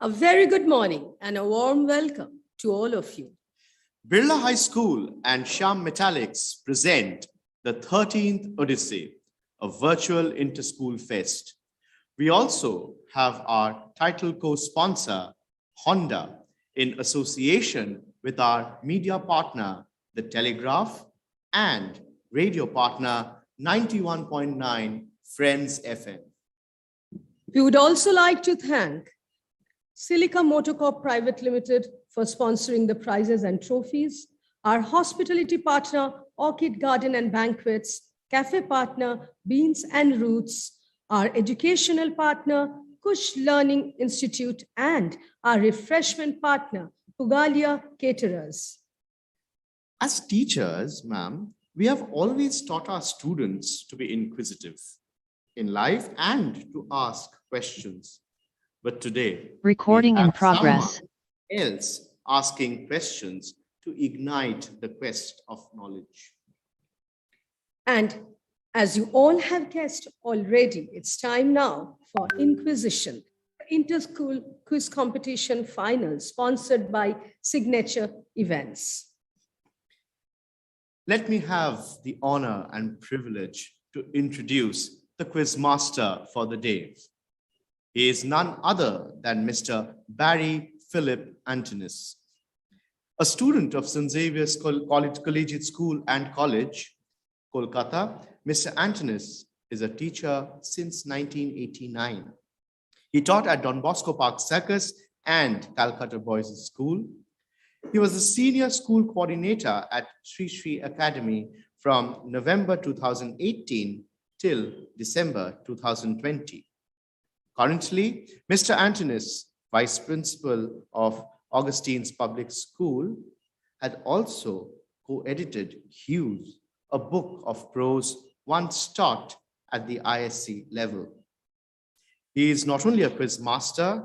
A very good morning and a warm welcome to all of you. Birla High School and Shyam Metallics present the 13th Odyssey, a virtual inter-school fest. We also have our title co-sponsor, Honda, in association with our media partner, The Telegraph, and radio partner, 91.9 Friends FM. We would also like to thank Silica Motor Corp Private Limited for sponsoring the prizes and trophies, our hospitality partner, Orchid Garden and Banquets, cafe partner, Beans and Roots, our educational partner, Kush Learning Institute, and our refreshment partner, Pugalia Caterers. As teachers, ma'am, we have always taught our students to be inquisitive in life and to ask questions. But today, recording in progress, someone else asking questions to ignite the quest of knowledge. And as you all have guessed already, it's time now for In-Quiz-ition, inter-school quiz competition final sponsored by Signature Events. Let me have the honor and privilege to introduce the quiz master for the day. He is none other than Mr. Barry Philip Antonis. A student of St. Xavier's Collegiate School and College, Kolkata, Mr. Antonis is a teacher since 1989. He taught at Don Bosco Park Circus and Calcutta Boys' School. He was the senior school coordinator at Sri Sri Academy from November 2018 till December 2020. Currently, Mr. Antonis, Vice Principal of Augustine's Public School, had also co-edited Hues, a book of prose once taught at the ISC level. He is not only a quiz master,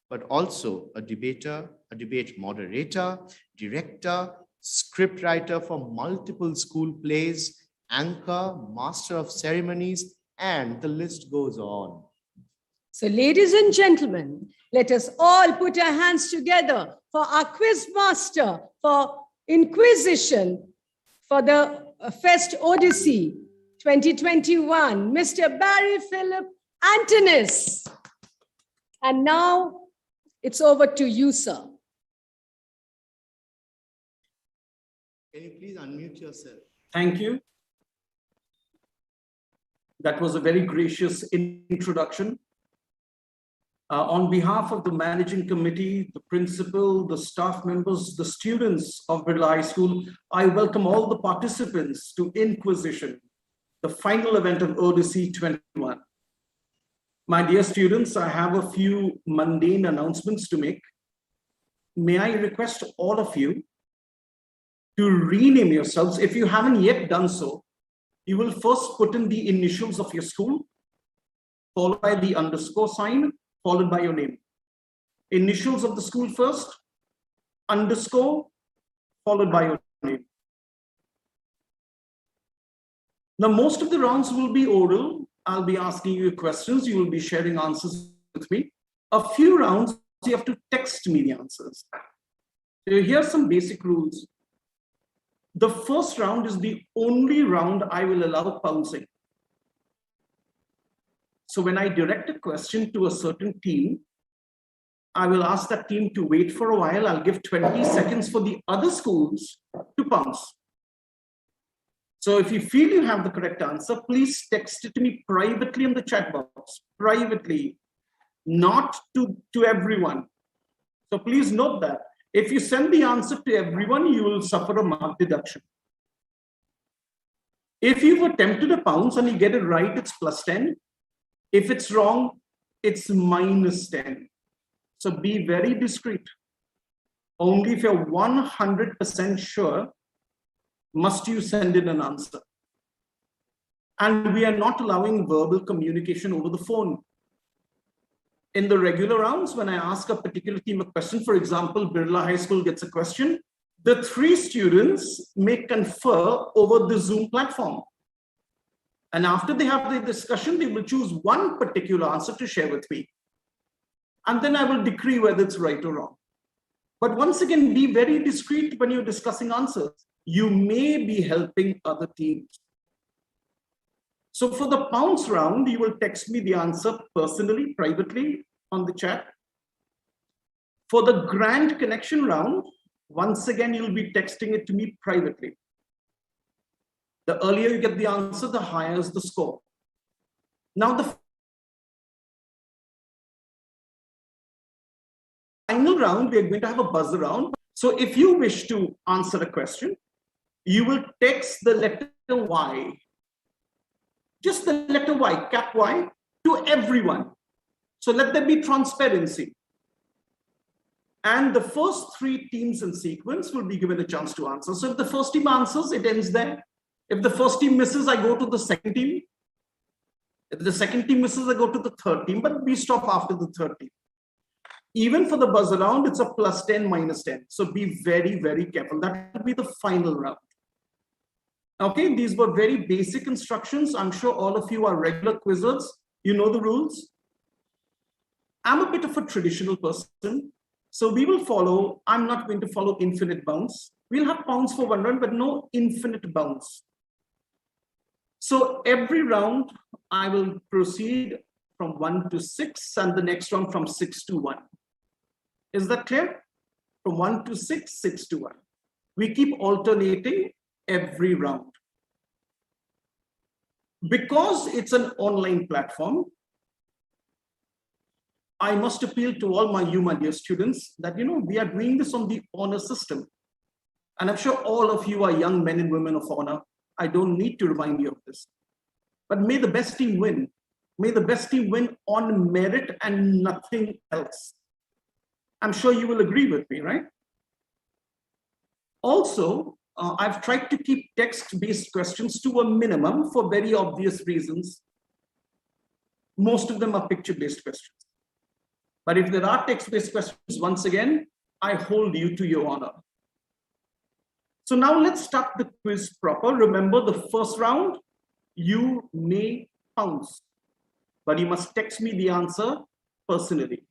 but also a debater, a debate moderator, director, scriptwriter for multiple school plays, anchor, master of ceremonies, and the list goes on. So ladies and gentlemen, let us all put our hands together for our quiz master for In-Quiz-ition for the Fest Odyssey 2021, Mr. Barry Philip Antonis. And now it's over to you, sir. Can you please unmute yourself? Thank you. That was a very gracious introduction. On behalf of the managing committee, the principal, the staff members, the students of Birla High School, I welcome all the participants to In-Quiz-ition, the final event of Odyssey 21. My dear students, I have a few mundane announcements to make. May I request all of you to rename yourselves. If you haven't yet done so, you will first put in the initials of your school, followed by the underscore sign, followed by your name. Initials of the school first, underscore, followed by your name. Now, most of the rounds will be oral. I'll be asking you questions. You will be sharing answers with me. A few rounds, you have to text me the answers. So here's some basic rules. The first round is the only round I will allow pouncing. So when I direct a question to a certain team, I will ask that team to wait for a while. I'll give 20 seconds for the other schools to pounce. So if you feel you have the correct answer, please text it to me privately in the chat box, privately, not to everyone. So please note that. If you send the answer to everyone, you will suffer a mark deduction. If you've attempted a pounce and you get it right, it's plus 10. If it's wrong, it's minus 10. So be very discreet. Only if you're 100% sure must you send in an answer. And we are not allowing verbal communication over the phone. In the regular rounds, when I ask a particular team a question, for example, Birla High School gets a question, the 3 students may confer over the Zoom platform. And after they have the discussion, they will choose one particular answer to share with me. And then I will decree whether it's right or wrong. But once again, be very discreet when you're discussing answers. You may be helping other teams. So for the pounce round, you will text me the answer personally, privately on the chat. For the grand connection round, once again, you'll be texting it to me privately. The earlier you get the answer, the higher is the score. Now the final round, we're going to have a buzz around. So if you wish to answer a question, you will text the letter Y, just the letter Y, cap Y, to everyone. So let there be transparency. And the first three teams in sequence will be given a chance to answer. So if the first team answers, it ends there. If the first team misses, I go to the second team. If the second team misses, I go to the third team, but we stop after the third team. Even for the buzz around, it's a +10, -10. So be very, very careful. That will be the final round. Okay, these were very basic instructions. I'm sure all of you are regular quizzers. You know the rules. I'm a bit of a traditional person. So we will follow, I'm not going to follow infinite bounds. We'll have pounds for one round, but no infinite bounds. So every round, I will proceed from 1 to 6 and the next round from 6 to 1. Is that clear? From 1 to 6, 6 to 1. We keep alternating every round. Because it's an online platform, I must appeal to all my dear students that, we are doing this on the honor system. And I'm sure all of you are young men and women of honor. I don't need to remind you of this. But may the best team win. May the best team win on merit and nothing else. I'm sure you will agree with me, right? Also, I've tried to keep text-based questions to a minimum for very obvious reasons. Most of them are picture-based questions. But if there are text-based questions, once again, I hold you to your honor. So now let's start the quiz proper. Remember, the first round, you may pounce, but you must text me the answer personally,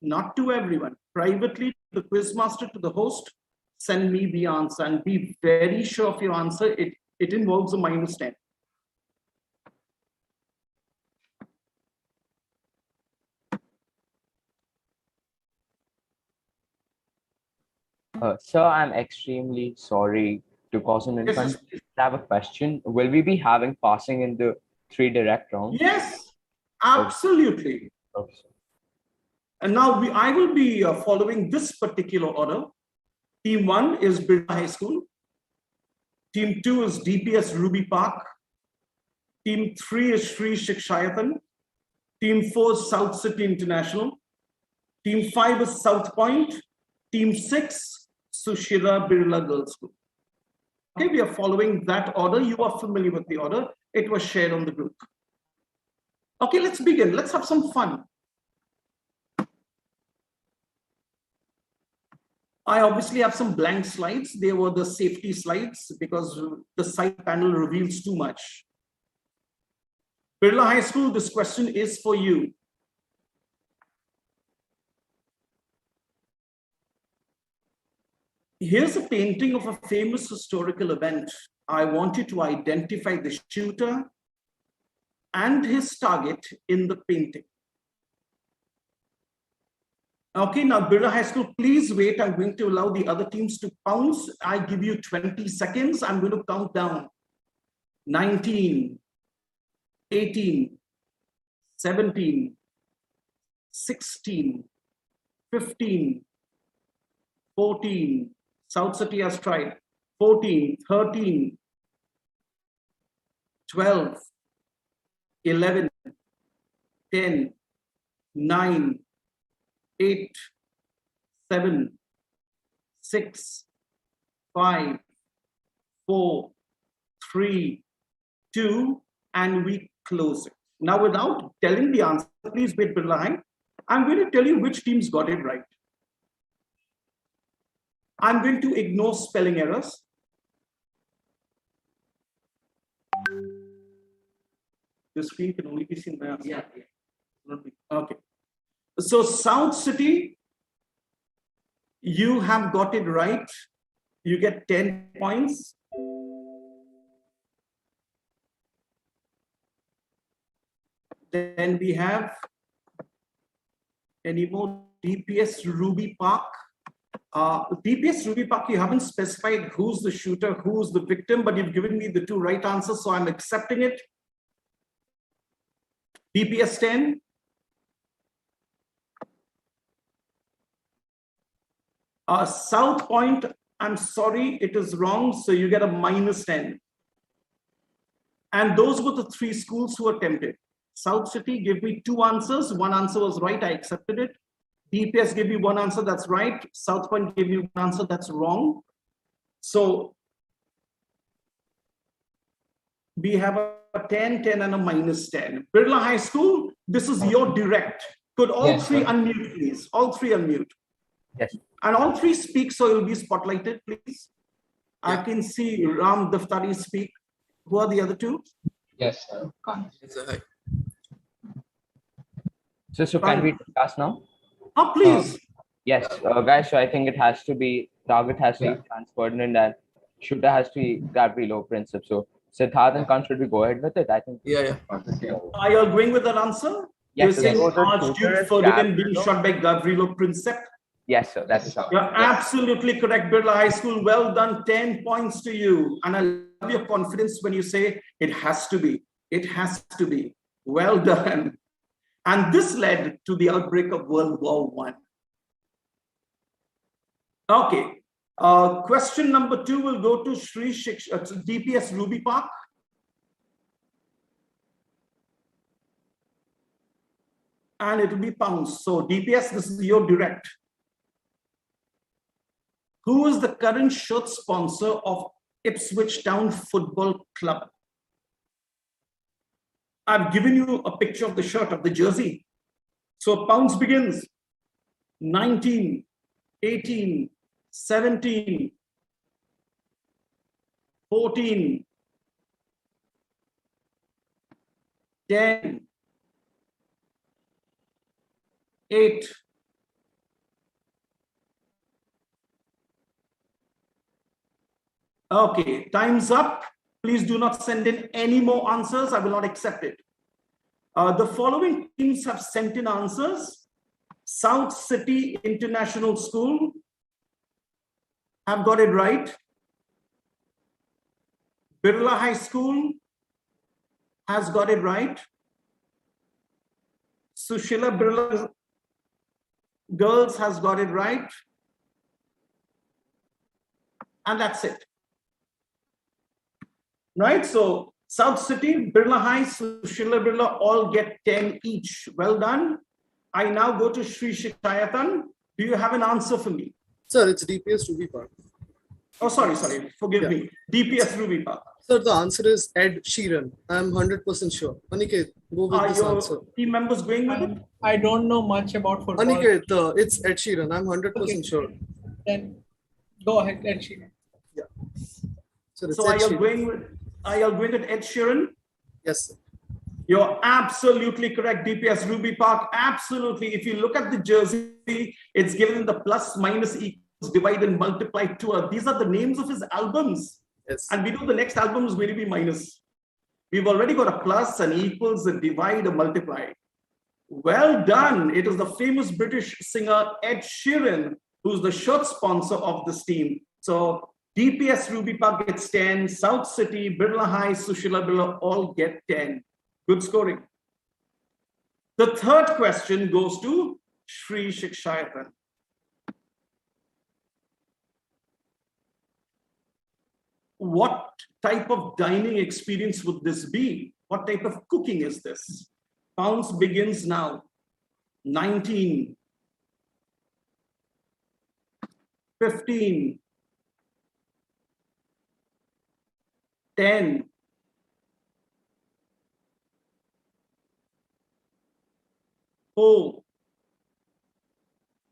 not to everyone. Privately, to the quiz master, to the host, send me the answer and be very sure of your answer. It involves a -10. Sir, I'm extremely sorry to cause an Yes, inconvenience. yes, I have a question. Will we be having passing in the 3 direct rounds? yes, absolutely. Okay, sir. And now I will be following this particular order. Team 1 is Birla High School. Team 2 is DPS Ruby Park. Team 3 is Sri Shikshayatan. Team 4 is South City International. Team 5 is South Point. Team 6, Sushira Birla Girls School. Okay, we are following that order. You are familiar with the order. It was shared on the group. Okay, let's begin. Let's have some fun. I obviously have some blank slides. They were the safety slides because the side panel reveals too much. Birla High School, this question is for you. Here's a painting of a famous historical event. I want you to identify the shooter and his target in the painting. Okay, now Birla High School, please wait. I'm going to allow the other teams to pounce. I give you 20 seconds. I'm going to count down. 19, 18, 17, 16, 15, 14, South City has tried, 14, 13, 12, 11, 10, 9, 8, 7, 6, 5, 4, 3, 2, and we close it. Now, without telling the answer, please wait behind. I'm going to tell you which teams got it right. I'm going to ignore spelling errors. The screen can only be seen by us. Yeah. Okay. So South City, you have got it right. You get 10 points. Then we have any more DPS Ruby Park. DPS Ruby Park, you haven't specified who's the shooter, who's the victim, but you've given me the two right answers, so I'm accepting it. DPS 10. South Point, I'm sorry, it is wrong, so you get a -10. And those were the three schools who attempted. South City gave me two answers. One answer was right, I accepted it. DPS gave me one answer, that's right. South Point gave me one answer, that's wrong. So we have a 10, 10, and a -10. Birla High School, this is your direct. Could all three unmute, please? All three unmute. Yes. And all three speak, so you'll be spotlighted, please. I can see Ram Daftari speak. Who are the other two? Yes. So can we discuss now? Oh, please. Yes, guys. So I think it has to be target has to be transcendent and shooter has to be Gabriel principle. So Siddharth and Khan, should we go ahead with it? I think. Yeah. Are you going with that answer? Yes. You're saying So the Archduke shooter is Ferdinand being Gabriel. shot by Gavrilo Princip? Yes, sir. That is how. You're absolutely correct, Birla High School. Well done, 10 points to you. And I love your confidence when you say it has to be. It has to be. Well done. And this led to the outbreak of World War I. Okay. Question number 2 will go to DPS Ruby Park. And it will be pounds. So DPS, this is your direct. Who is the current shirt sponsor of Ipswich Town Football Club? I've given you a picture of the shirt, of the jersey. So pounds begins 19, 18, 17, 14, 10, 8, 7. Okay, time's up. Please do not send in any more answers. I will not accept it. The following teams have sent in answers. South City International School have got it right. Birla High School has got it right. Sushila Birla Girls has got it right. And that's it. Right, so South City, Birla High, Sushila Birla all get 10 each. Well done. I now go to Sri Shikayatan. Do you have an answer for me? Sir, it's DPS Ruby Park. Oh, sorry. Forgive me. DPS Ruby Park. Sir, the answer is Ed Sheeran. I'm 100% sure. Aniket, go with this answer. Team members going with it? I don't know much about football. Aniket, it's Ed Sheeran. I'm 100% sure. Then go ahead, Ed Sheeran. Yeah. Sir, it's So Ed are you Sheeran. going with Ed Sheeran? Yes, sir. You're absolutely correct. DPS Ruby Park, absolutely. If you look at the jersey, it's given the plus, minus, equals, divide, and multiply tour. These are the names of his albums. Yes. And we know the next album is going to be minus. We've already got a plus, an equals, a divide, a multiply. Well done. It is the famous British singer Ed Sheeran, who's the shirt sponsor of this team. So DPS Ruby Park gets 10, South City, Birla High, Sushila Birla all get 10. Good scoring. The third question goes to Sri Shikshayatan. What type of dining experience would this be? What type of cooking is this? Pounds begins now. 19, 15, 10, 4.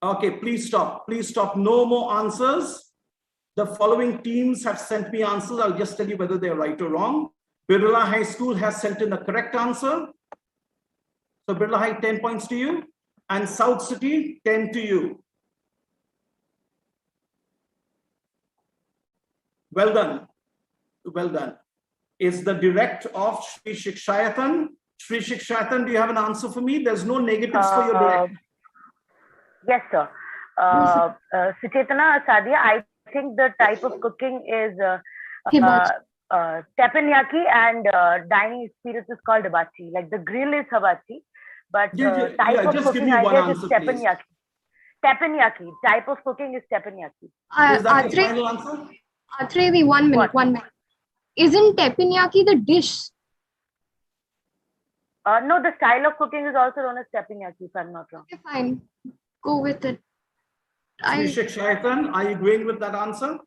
Okay, please stop. Please stop. No more answers. The following teams have sent me answers. I'll just tell you whether they're right or wrong. Birla High School has sent in the correct answer. So Birla High, 10 points to you. And South City, 10 to you. Well done. Well done. Is the direct of Sri Shikshayatan. Sri Shikshayatan, do you have an answer for me? There's no negatives for your direct. Yes, sir. Suchetana, Sadia, I think the type of cooking is teppanyaki, and dining experience is called hibachi. Like the grill is hibachi, but type of cooking I guess is teppanyaki. Teppanyaki. Type of cooking is teppanyaki. Is that your final answer? Atrevi, 1 minute, 1 minute. Isn't teppanyaki the dish? No, the style of cooking is also known as teppanyaki, if I'm not wrong. Okay, fine. Go with it. Sri Shikshayatan, are you going with that answer?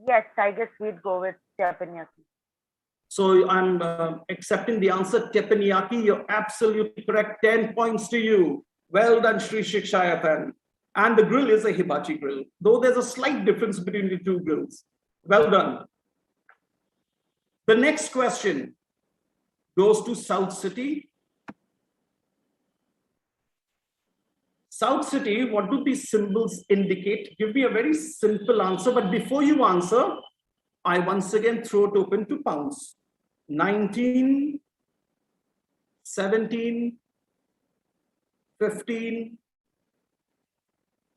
Yes, I guess we'd go with teppanyaki. So I'm accepting the answer, teppanyaki. You're absolutely correct. 10 points to you. Well done, Sri Shikshayatan. And the grill is a hibachi grill, though there's a slight difference between the two grills. Well done. The next question goes to South City. South City, what do these symbols indicate? Give me a very simple answer, but before you answer, I once again throw it open to pounds. 19, 17, 15,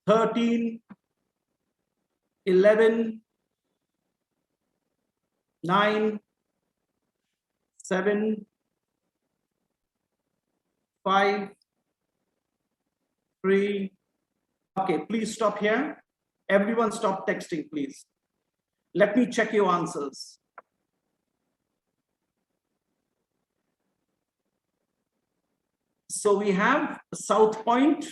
13, 11, 9, 7, 5, 3. Okay, please stop here. Everyone stop texting, please. Let me check your answers. So we have South Point.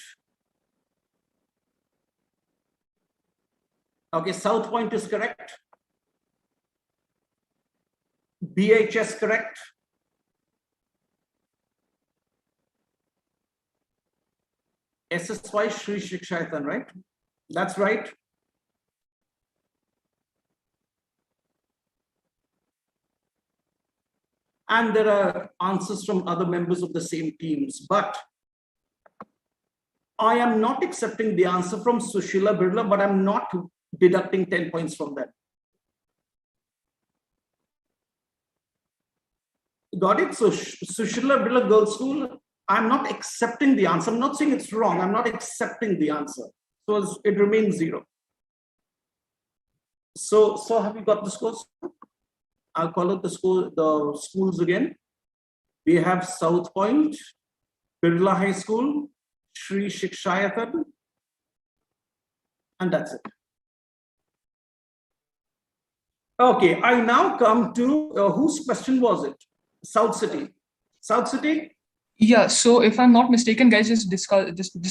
Okay, South Point is correct. BHS correct. SSY Sri Shikshayatan, right? That's right. And there are answers from other members of the same teams, but I am not accepting the answer from Sushila Birla, but I'm not deducting 10 points from that. Got it? So Sushila Birla Girls School, I'm not accepting the answer. I'm not saying it's wrong. I'm not accepting the answer. So it remains 0. So have you got the scores? I'll call it the schools again. We have South Point, Birla High School, Sri Shikshayatan, and that's it. Okay, I now come to whose question was it? South City. South City? Yeah, so if I'm not mistaken, guys, just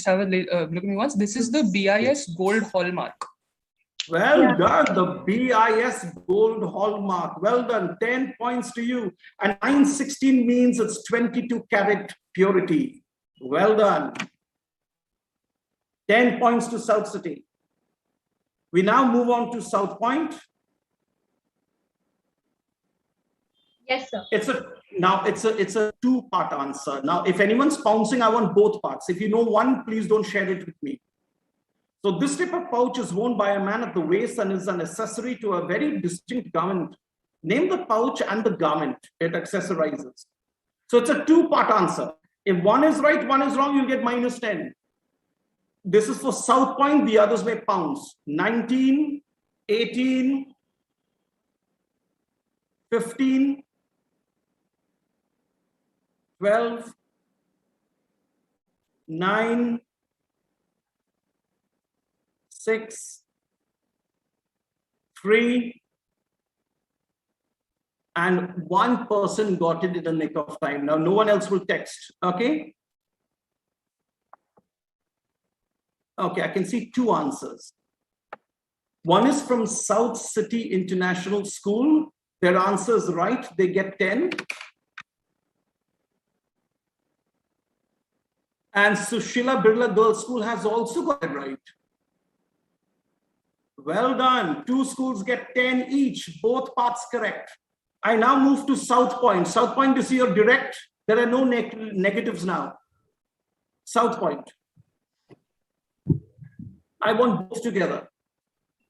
have a look at me once. This is the BIS Gold Hallmark. Well done, the BIS Gold Hallmark. Well done, 10 points to you. And 916 means it's 22 karat purity. Well done. 10 points to South City. We now move on to South Point. Yes, sir. It's a two-part answer. Now, if anyone's pouncing, I want both parts. If you know one, please don't share it with me. So this type of pouch is worn by a man at the waist and is an accessory to a very distinct garment. Name the pouch and the garment it accessorizes. So it's a two-part answer. If one is right, one is wrong, you'll get minus 10. This is for South Point, the others may pounce. 19, 18, 15, 12, 9, 6, 3, and one person got it in the nick of time. Now, no one else will text, okay? Okay, I can see two answers. One is from South City International School. Their answer is right, they get 10. And Sushila Birla Girls School has also got it right. Well done. 2 schools get 10 each, both parts correct. I now move to South Point. South Point, you see your direct. There are no negatives now. South Point. I want both together.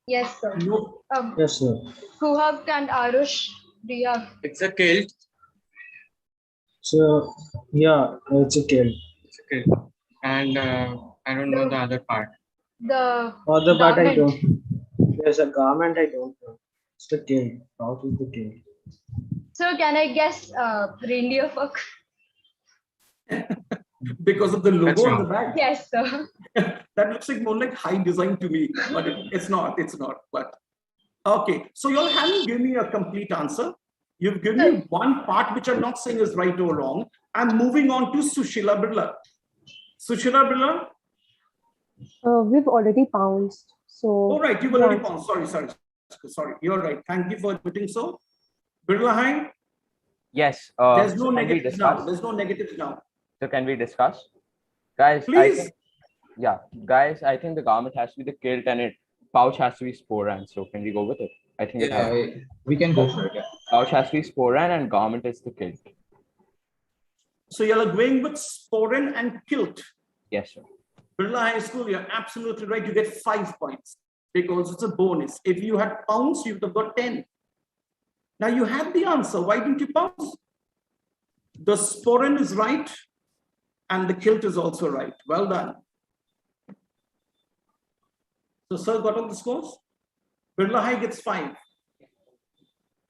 Yes, sir. No. Yes, sir. Kuhak and Arush, do you have? It's a kilt. So, yeah, it's a kill. It's a kilt. And I don't know the other part. The Other part I garment. don't. There's a garment I don't know. It's the kill. Out with the kill. So can I guess reindeer fuck? Because of the That's logo on wrong. the back. Yes, sir. That looks like more like high design to me, but it's not. It's not. But okay, so you all haven't given me a complete answer. You've given me one part which I'm not saying is right or wrong. I'm moving on to Sushila Birla. Sushila Birla. We've already pounced. So. All right, you've already pounced. Sorry. You're right. Thank you for admitting so. Birla Hai. Yes. There's no so can we negatives discuss? now. There's no negatives now. So can we discuss? Guys, Please. Guys, I think the garment has to be the kilt and pouch has to be sporan. So can we go with it? I think we can go for it. Yeah. Pouch has to be sporan and garment is the kilt. So you're going with sporan and kilt. Yes, sir. Birla High School, you're absolutely right. You get 5 points because it's a bonus. If you had pounds, you would have got 10. Now you had the answer. Why didn't you pounce? The sporan is right and the kilt is also right. Well done. So sir got all the scores? Birla High gets 5.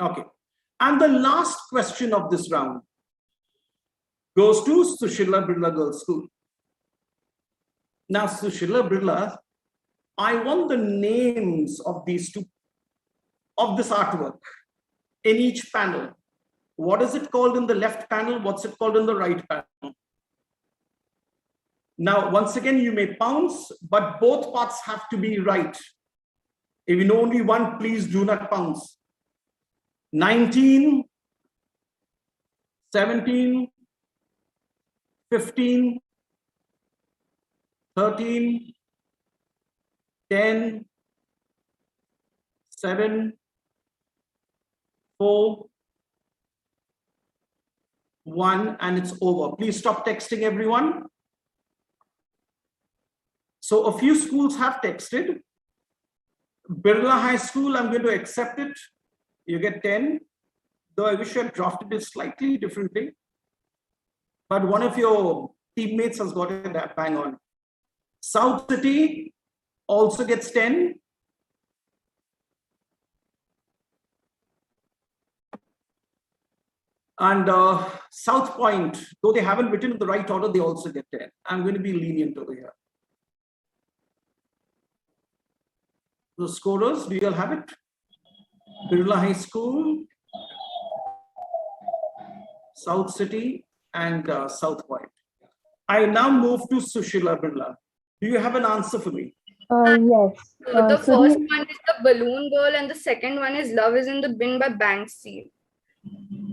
Okay. And the last question of this round goes to Sushila Birla Girls School. Now, Sushila Birla, I want the names of these two, of this artwork in each panel. What is it called in the left panel? What's it called in the right panel? Now, once again, you may pounce, but both parts have to be right. If you know only one, please do not pounce. 19, 17, 15, 13, 10, 7, 4, 1, and it's over. Please stop texting, everyone. So a few schools have texted. Birla High School, I'm going to accept it. You get 10, though I wish I had drafted it slightly differently. But one of your teammates has got it bang on. South City also gets 10. And South Point, though they haven't written in the right order, they also get 10. I'm going to be lenient over here. The scorers, do you all have it? Birla High School, South City, and South Point. I now move to Sushila Birla. Do you have an answer for me? Yes. The first one is The Balloon Girl and the second one is Love is in the Bin by Banksy.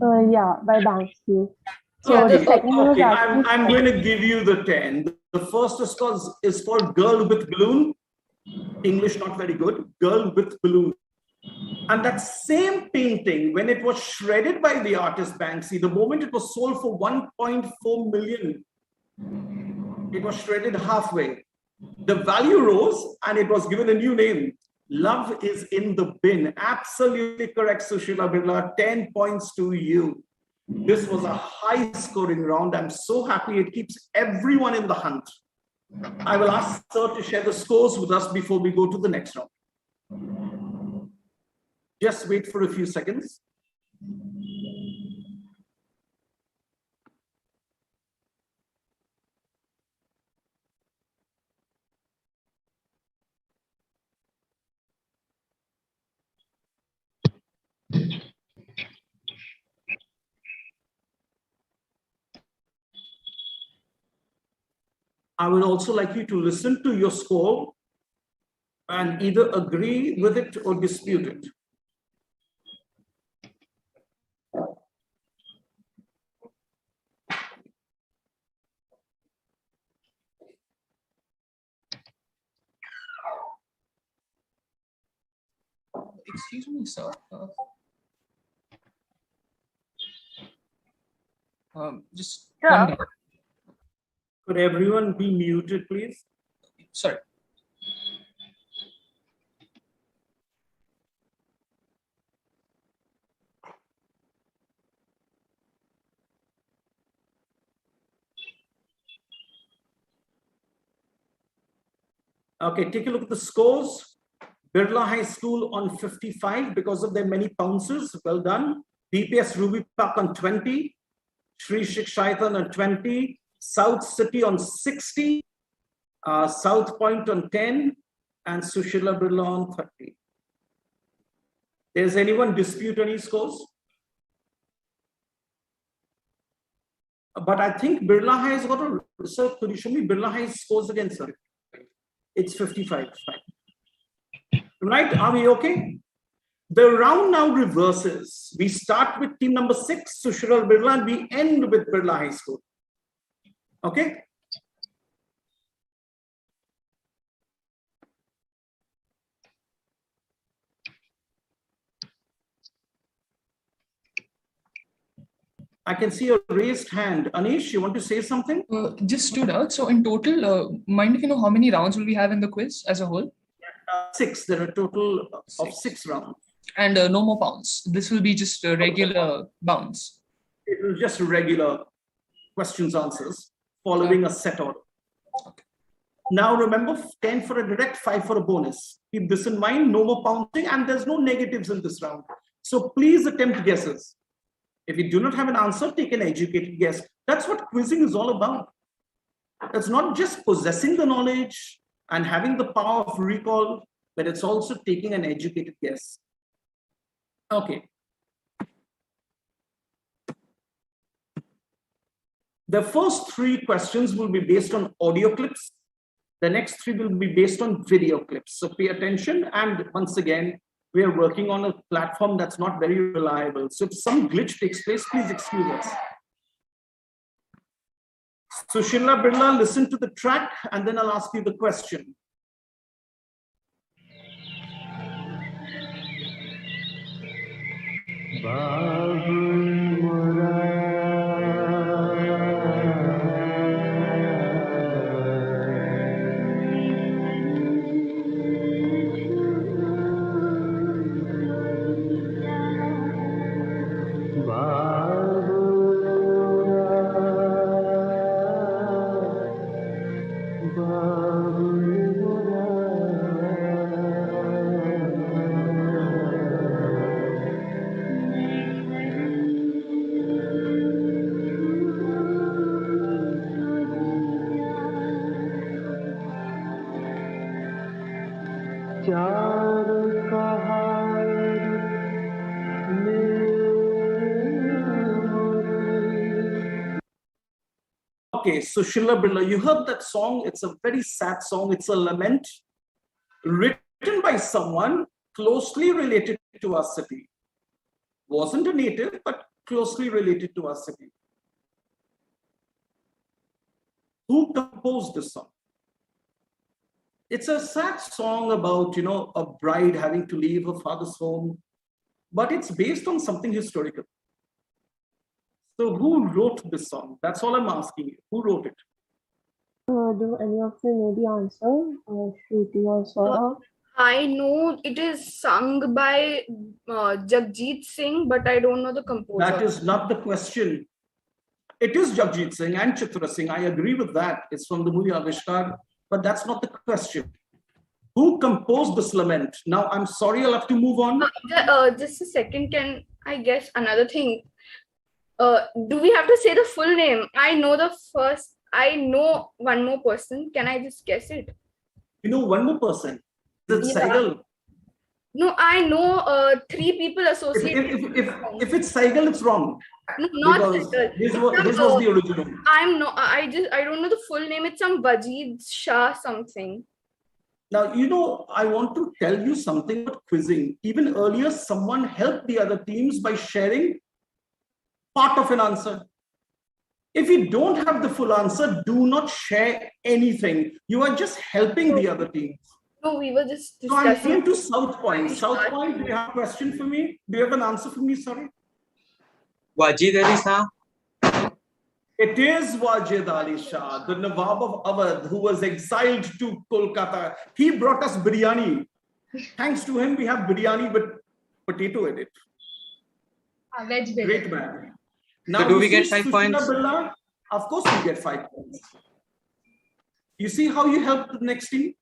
Yeah, by Banksy. So Okay, the second one was actually... I'm going to give you the 10. The first is called Girl with Balloon. English not very good. Girl with Balloon. And that same painting, when it was shredded by the artist Banksy, the moment it was sold for 1.4 million, it was shredded halfway. The value rose and it was given a new name. Love is in the Bin. Absolutely correct, Sushila Birla. 10 points to you. This was a high scoring round. I'm so happy it keeps everyone in the hunt. I will ask sir to share the scores with us before we go to the next round. Just wait for a few seconds. I would also like you to listen to your score and either agree with it or dispute it. Excuse me, sir. Just Sir? 1 minute. Could everyone be muted, please? Sorry. Okay, take a look at the scores. Birla High School on 55 because of their many bounces. Well done. DPS Ruby Park on 20. Sri Shikshaitan on 20. South City on 60. South Point on 10. And Sushila Birla on 30. Does anyone dispute any scores? But I think Birla High has got a... Sir, could you show me Birla High's scores again, sir? It's 55. Fine. Right, are we okay? The round now reverses. We start with team number 6, Sushila Birla, and we end with Birla High School. Okay? I can see a raised hand. Anish, you want to say something? Just stood out. So in total, mind if you know how many rounds will we have in the quiz as a whole? 6. There are a total of 6 rounds. And no more bounds. This will be just regular bounds. It will just regular questions, answers, following a set order. Okay. Now remember, 10 for a direct, 5 for a bonus. Keep this in mind, no more pouncing, and there's no negatives in this round. So please attempt guesses. If you do not have an answer, take an educated guess. That's what quizzing is all about. It's not just possessing the knowledge and having the power of recall, but it's also taking an educated guess. Okay. The first 3 questions will be based on audio clips. The next 3 will be based on video clips. So pay attention. And once again, we are working on a platform that's not very reliable. So if some glitch takes place, please excuse us. Sushila Birla, listen to the track, and then I'll ask you the question. Okay, Sushila Birla, you heard that song. It's a very sad song. It's a lament written by someone closely related to our city. Wasn't a native, but closely related to our city. Who composed this song? It's a sad song about, you know, a bride having to leave her father's home, but it's based on something historical. So who wrote this song? That's all I'm asking you. Who wrote it? Do any of you know the answer? Shruti or Swara? I know it is sung by Jagjit Singh, but I don't know the composer. That is not the question. It is Jagjit Singh and Chitra Singh. I agree with that. It's from the movie Avishkar, but that's not the question. Who composed this lament? Now, I'm sorry, I'll have to move on. Just a second. Can I guess another thing? Do we have to say the full name? I know the first. I know one more person. Can I just guess it? You know one more person? Is it Saigal? No, I know 3 people associated. If it's Saigal, it's wrong. No, not Saigal. This was the original. I don't know the full name. It's some Wajid Shah something. Now, you know, I want to tell you something about quizzing. Even earlier, someone helped the other teams by sharing part of an answer. If you don't have the full answer, do not share anything. You are just helping the other teams. No, we were just discussing. So I'm going to South Point. South Point, do you have a question for me? Do you have an answer for me? Sorry. Wajid Ali Shah. It is Wajid Ali Shah, the Nawab of Awadh, who was exiled to Kolkata. He brought us biryani. Thanks to him, we have biryani with potato in it. Veg Great man. Now, So do we you get see 5 Sushila points? Birla? Of course, we get 5 points. You see how you helped the next team?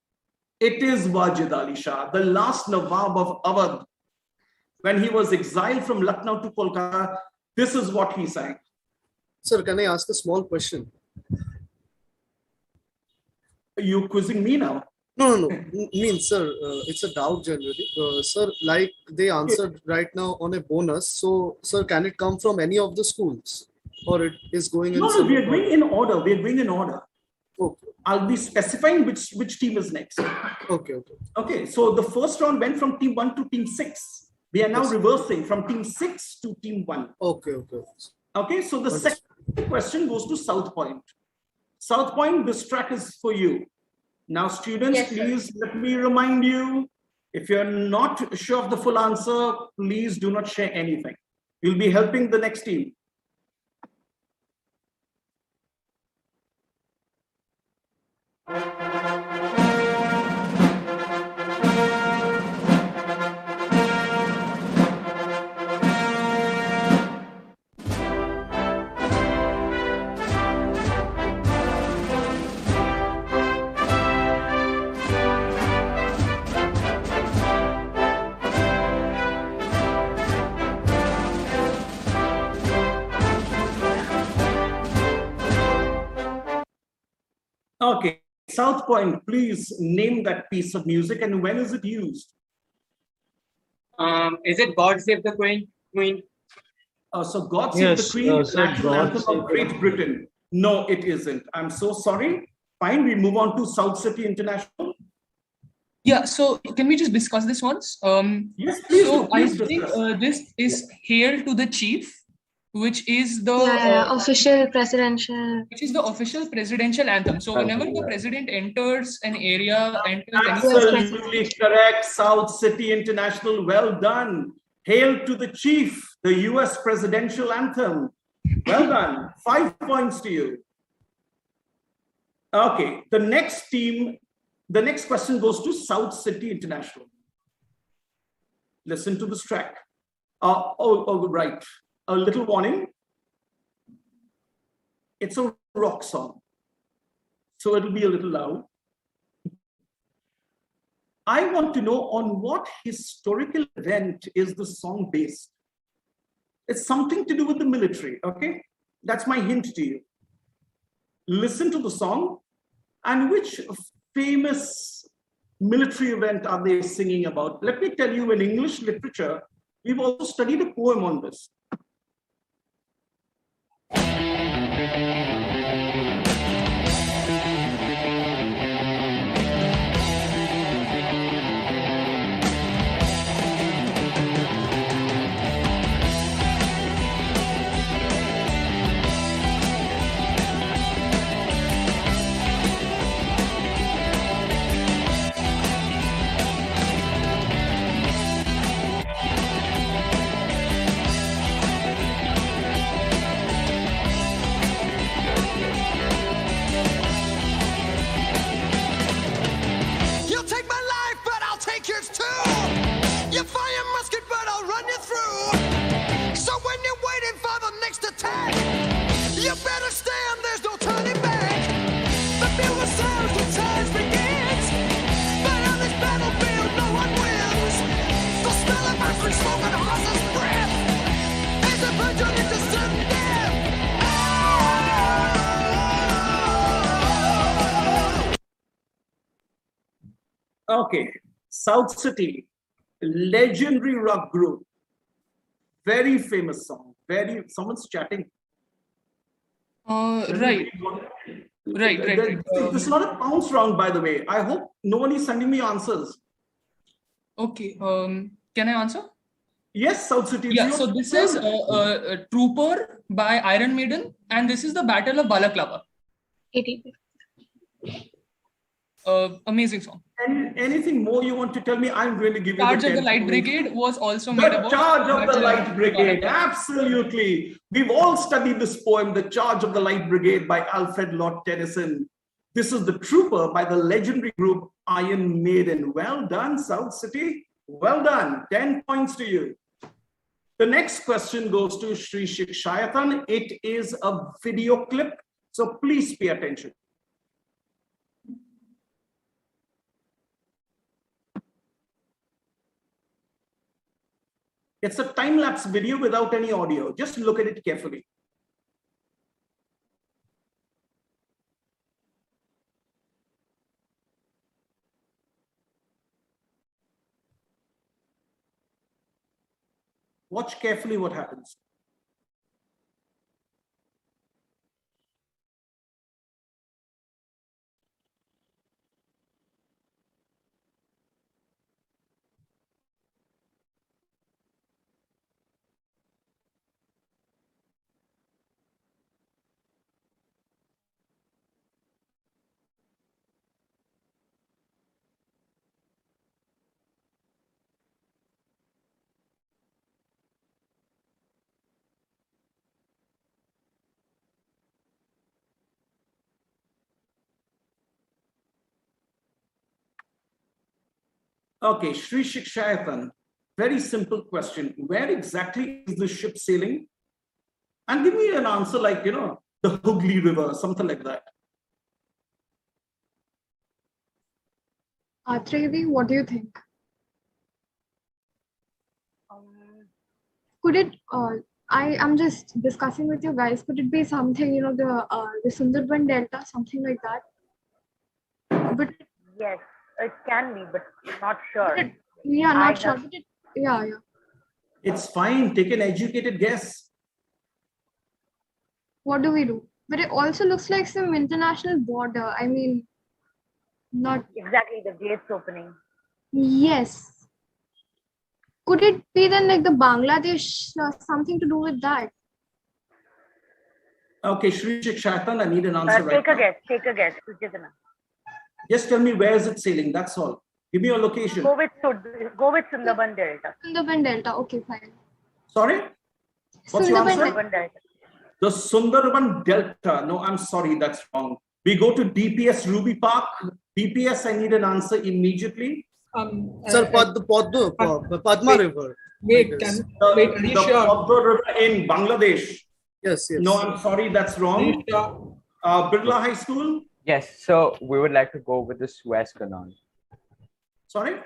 It is Wajid Ali Shah, the last Nawab of Awadh. When he was exiled from Lucknow to Kolkata, this is what he sang. Sir, can I ask a small question? Are you quizzing me now? No. Means, sir, it's a doubt generally. Sir, like they answered right now on a bonus. So, sir, can it come from any of the schools? Or it is going in No, some we are going in order. We are going in order. Okay. I'll be specifying which team is next. Okay. Okay, so the first round went from team 1 to team 6. We are now reversing from team 6 to team 1. Okay. Okay, so the second question goes to South Point. South Point, this track is for you. Now, students, Yes, sir. please let me remind you, if you're not sure of the full answer, please do not share anything. You'll be helping the next team. Okay, South Point, please name that piece of music and when is it used? Is it God Save the Queen? So God Save the Queen, national anthem of Great Britain. No, it isn't. I'm so sorry. Fine, we move on to South City International. Yeah, so can we just discuss this once? Yes, please. So do, please I think discuss. this is Hail to the Chief, which is the official presidential. which is the official presidential anthem. So whenever the president enters an area, Absolutely correct. South City International. Well done. Hail to the Chief, the US presidential anthem. Well done. 5 points to you. Okay, the next team, the next question goes to South City International. Listen to this track. Right. A little warning. It's a rock song, so it'll be a little loud. I want to know on what historical event is the song based. It's something to do with the military, okay? That's my hint to you. Listen to the song and which famous military event are they singing about? Let me tell you, in English literature, we've also studied a poem on this. yours too. You fire musket, but I'll run you through. So when you're waiting for the next attack, you better stand, there's no turning back. The bugle sounds, the charge begins. But on this battlefield, no one wins. The smell of ice and smoke and a horse's breath is a virgin into sudden death. Okay, South City, legendary rock group, very famous song. Someone's chatting. Right. This is not a bounce round, by the way. I hope no one is sending me answers. Okay. Can I answer? Yes, South City. Yeah. So this is Trooper by Iron Maiden, and this is the Battle of Balaclava. Amazing song. Anything more you want to tell me? I'm going to give you Charge the of the 10 Light points. Brigade was also made The about Charge of the Light Brigade. Correct. Absolutely. We've all studied this poem, The Charge of the Light Brigade by Alfred Lord Tennyson. This is The Trooper by the legendary group Iron Maiden. Well done, South City. Well done. 10 points to you. The next question goes to Sri Shikshayatan. It is a video clip, so please pay attention. It's a time-lapse video without any audio. Just look at it carefully. Watch carefully what happens. Okay, Sri Shikshayatan, very simple question. Where exactly is the ship sailing? And give me an answer like, the Hooghly River, something like that. Trevi, what do you think? Could it, I am just discussing with you guys, could it be something, the Sundarban Delta, something like that? But yes, it can be, but not sure. Yeah, not sure. But yeah. It's fine. Take an educated guess. What do we do? But it also looks like some international border. I mean, not exactly the gates opening. Yes. Could it be then like the Bangladesh, something to do with that? Okay, Sri Shikshayatan, I need an answer right Take a guess. Sujitana. Just tell me where is it sailing, that's all. Give me your location. Go with Sundarban Delta. Sundarban Delta, okay, fine. Sorry? What's your answer? Sundarban Delta. The Sundarban Delta. No, I'm sorry, that's wrong. We go to DPS Ruby Park. DPS, I need an answer immediately. Sir, Padma River. Wait, are you the sure? Padma River in Bangladesh. Yes. No, I'm sorry, that's wrong. Birla High School. Yes, so we would like to go with the Suez Canal. Sorry?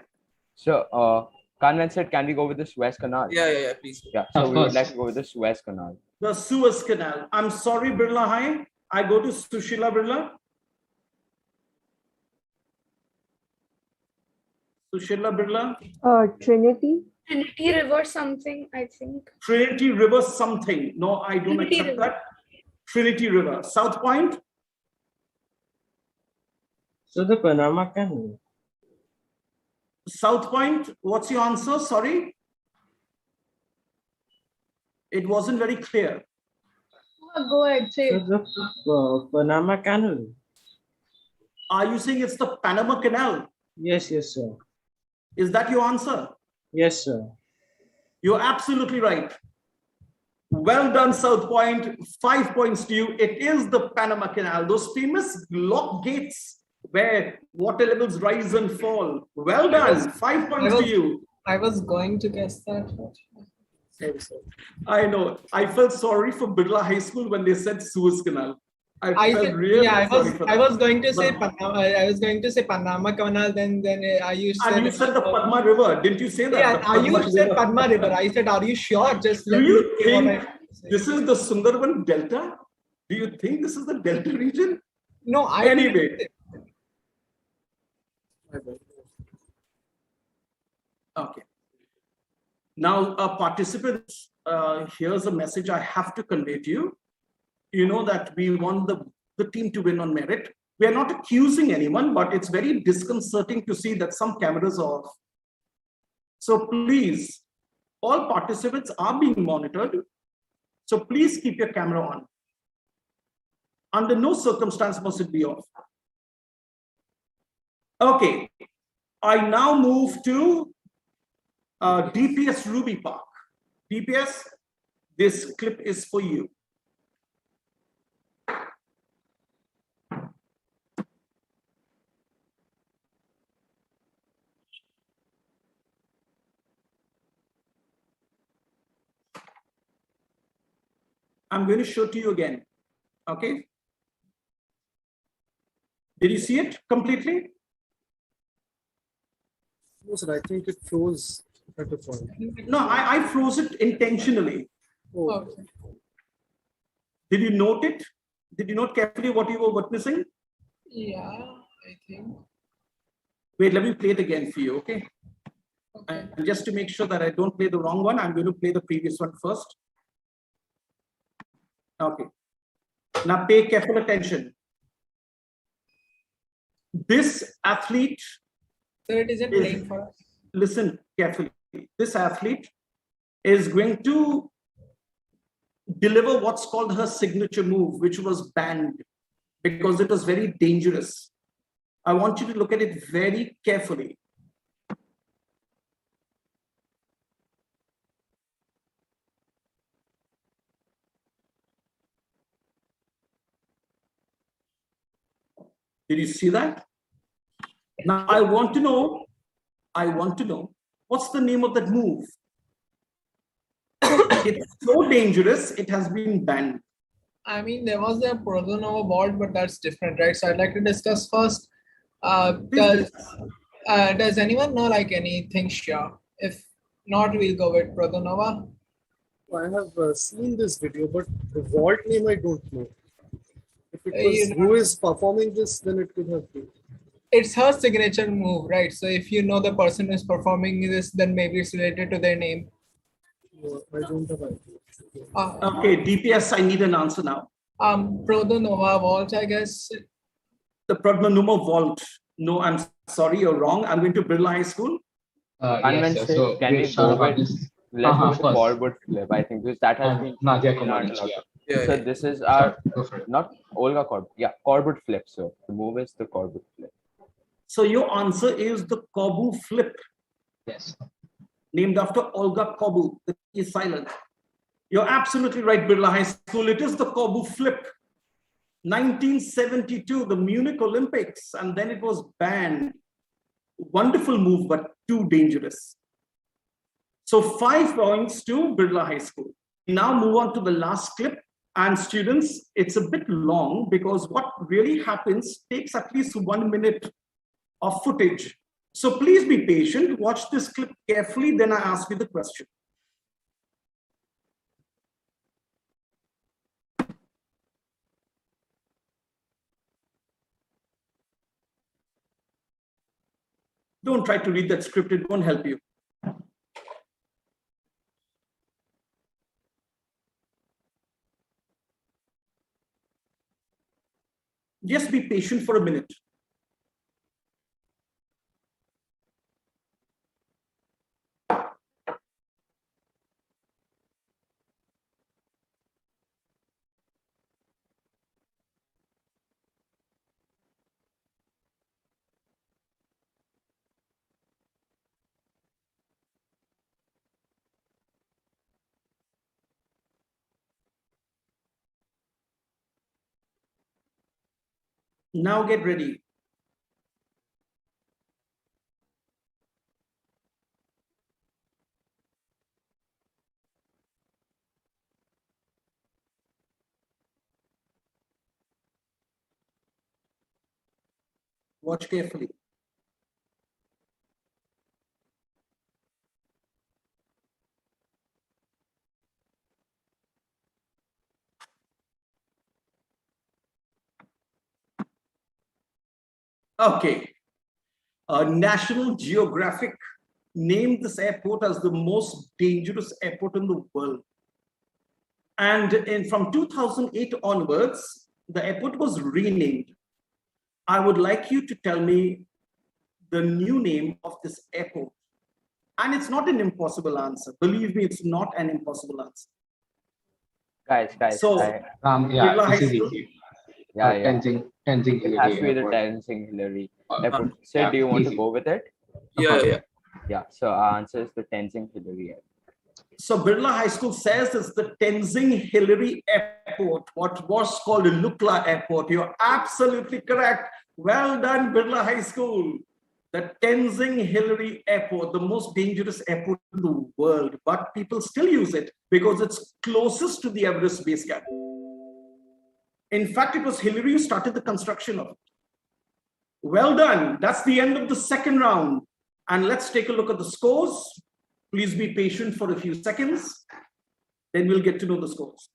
So, Kanwan said, can we go with the Suez Canal? Yeah, please. Yeah, so we would like to go with the Suez Canal. The Suez Canal. I'm sorry, Birla High. I go to Sushila Birla. Sushila Birla. Trinity. Trinity River something, I think. Trinity River something. No, I don't Trinity accept River. that. Trinity River. South Point. So the Panama Canal. South Point. What's your answer? Sorry. It wasn't very clear. Go ahead, say. So the Panama Canal. Are you saying it's the Panama Canal? Yes, sir. Is that your answer? Yes, sir. You're absolutely right. Well done, South Point. 5 points to you. It is the Panama Canal. Those famous lock gates where water levels rise and fall. Well done. 5 points to you. I was going to guess that. I know. I felt sorry for Birla High School when they said Suez Canal. I felt really sorry for that. I was going to say Panama. I was going to say Panama Canal. Then you said. And you said the Padma River. Didn't you say that? Yeah, you said Padma River. I said, are you sure? Just do you think this is the Sundarban Delta? Do you think this is the Delta region? No, Anyway. Okay. Now, participants, here's a message I have to convey to you. You know that we want the team to win on merit. We are not accusing anyone, but it's very disconcerting to see that some cameras are off. So please, all participants are being monitored. So please keep your camera on. Under no circumstance must it be off. Okay, I now move to DPS Ruby Park. DPS, this clip is for you. I'm going to show to you again. Okay. Did you see it completely? No, sir, I think it froze at a point. No, I froze it intentionally. Oh. Okay. Did you note it? Did you note carefully what you were witnessing? Yeah, I think. Wait, let me play it again for you, okay? Okay. And just to make sure that I don't play the wrong one, I'm going to play the previous one first. Okay. Now pay careful attention. This athlete. So it isn't playing for us. Listen carefully. This athlete is going to deliver what's called her signature move, which was banned because it was very dangerous. I want you to look at it very carefully. Did you see that? Now I want to know, what's the name of that move? It's so dangerous, it has been banned. I mean, there was a Prodonova vault, but that's different, right? So I'd like to discuss first. Does anyone know like anything sure? If not, we'll go with Prodonova. I have seen this video, but the vault name I don't know. If it was who is performing this, then it could have been. It's her signature move, right? So if you know the person who's performing this, then maybe it's related to their name. No, I don't have idea. Okay, DPS, I need an answer now. Prodonova vault, I guess. The Prodonova vault. No, I'm sorry, you're wrong. I'm going to Birla High School. Yes, sir. So can we go with let's go with forward flip? I think because that has been so this is our not Olga Corbett. Yeah, Corbett flip. So the move is the Corbett flip. So your answer is the Corbu flip. Yes. Named after Olga Corbu. The T is silent. You're absolutely right, Birla High School. It is the Corbu flip. 1972, the Munich Olympics, and then it was banned. Wonderful move, but too dangerous. So 5 points to Birla High School. Now move on to the last clip. And students, it's a bit long because what really happens takes at least 1 minute of footage. So please be patient, watch this clip carefully, then I ask you the question. Don't try to read that script, it won't help you. Just be patient for a minute. Now get ready. Watch carefully. Okay. National Geographic named this airport as the most dangerous airport in the world. And from 2008 onwards, the airport was renamed. I would like you to tell me the new name of this airport. And it's not an impossible answer. Believe me, it's not an impossible answer. Guys. So, this is easy. Yeah. Tenzing It has to be the Airport. Tenzing Hillary. Airport. Sid, do you want to go with it? Yeah. Yeah. So our answer is the Tenzing Hillary Airport. So Birla High School says it's the Tenzing Hillary Airport, what was called Lukla Airport. You're absolutely correct. Well done, Birla High School. The Tenzing Hillary Airport, the most dangerous airport in the world, but people still use it because it's closest to the Everest Base Camp. In fact, it was Hillary who started the construction of it. Well done. That's the end of the second round. And let's take a look at the scores. Please be patient for a few seconds. Then we'll get to know the scores.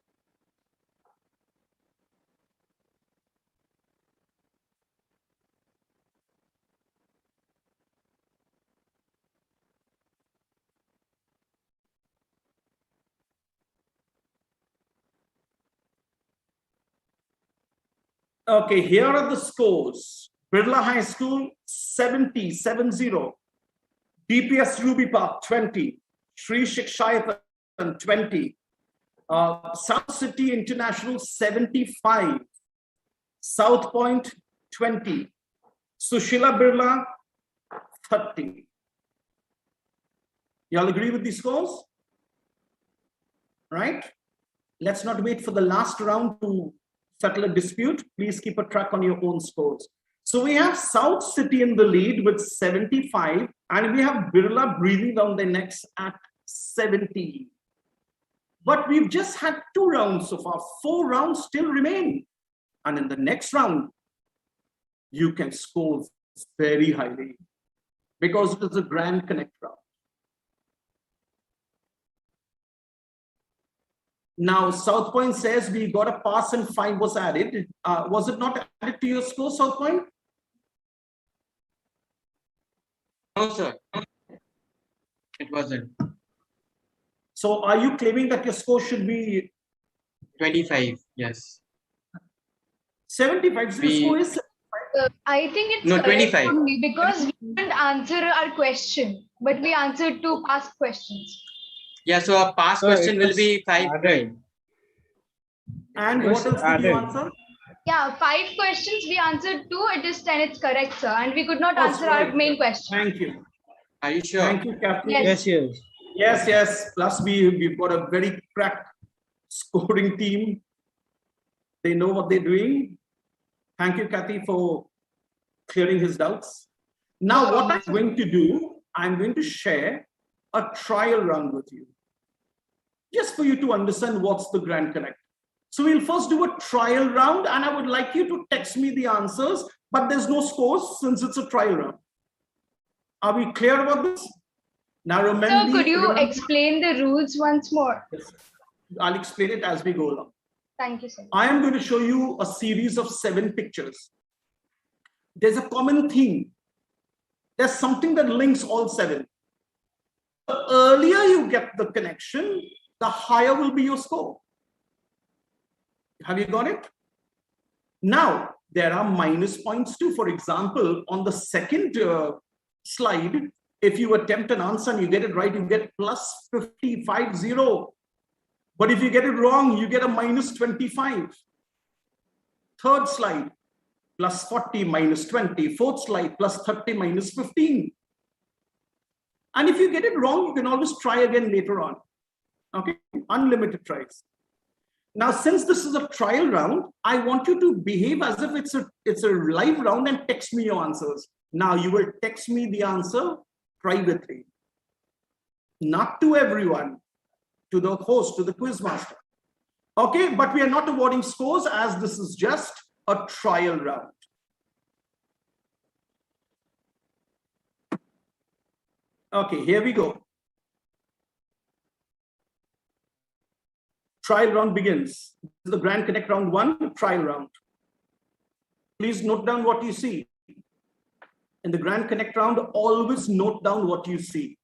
Okay, here are the scores. Birla High School, 70. DPS Ruby Park, 20. Sri Shikshayatan, 20. South City International, 75. South Point, 20. Sushila Birla, 30. Y'all agree with these scores? Right? Let's not wait for the last round to settle a dispute. Please keep a track on your own scores. So we have South City in the lead with 75, and we have Birla breathing down their necks at 70. But we've just had 2 rounds so far. 4 rounds still remain. And in the next round, you can score very highly because it is a Grand Connect round. Now, South Point says we got a pass and 5 was added. Was it not added to your score, South Point? No, sir. It wasn't. So are you claiming that your score should be 25? Yes. 75? So your score is I think it's no, correct 25. for me because we didn't answer our question, but we answered 2 past questions. Yeah, so a past question will be 5. Right. And what else did you answer? Yeah, 5 questions. We answered 2. It is 10. It's correct, sir. And we could not answer our main question. Thank you. Are you sure? Thank you, Captain. Yes. Yes. Plus, we've got a very crack scoring team. They know what they're doing. Thank you, Kathy, for clearing his doubts. Now, what I'm going to do, I'm going to share a trial run with you, just for you to understand what's the Grand Connect. So we'll first do a trial round, and I would like you to text me the answers, but there's no scores since it's a trial round. Are we clear about this? Now remember. So could you explain the rules once more? Yes. I'll explain it as we go along. Thank you, sir. I am going to show you a series of 7 pictures. There's a common theme. There's something that links all 7. The earlier you get the connection, the higher will be your score. Have you got it? Now, there are minus points too. For example, on the second slide, if you attempt an answer and you get it right, you get plus 50. But if you get it wrong, you get a minus 25. Third slide, plus 40, minus 20. Fourth slide, plus 30, minus 15. And if you get it wrong, you can always try again later on. Okay, unlimited tries. Now, since this is a trial round, I want you to behave as if it's a live round and text me your answers. Now, you will text me the answer privately. Not to everyone, to the host, to the quiz master. Okay, but we are not awarding scores as this is just a trial round. Okay, here we go. Trial round begins. This is the Grand Connect round 1, trial round. Please note down what you see. In the Grand Connect round, always note down what you see.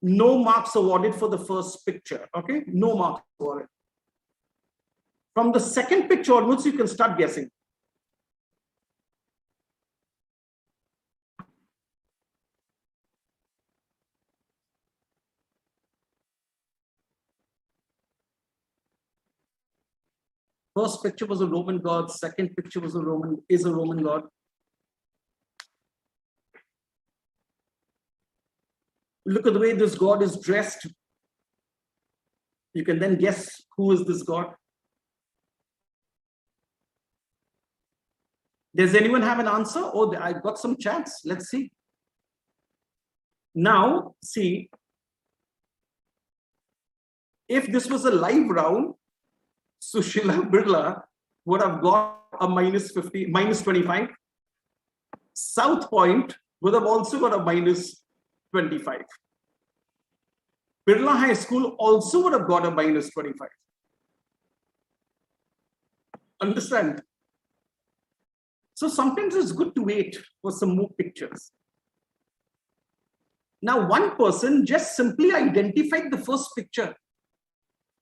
No marks awarded for the first picture, okay? No marks awarded. From the second picture onwards, you can start guessing. First picture was a Roman god. Second picture was a Roman god. Look at the way this god is dressed. You can then guess who is this god. Does anyone have an answer? Oh, I got some chance. Let's see. Now, see, if this was a live round, Sushila Birla would have got a -50, -25. South Point would have also got a -25. Birla High School also would have got a -25. Understand? So sometimes it's good to wait for some more pictures. Now, one person just simply identified the first picture.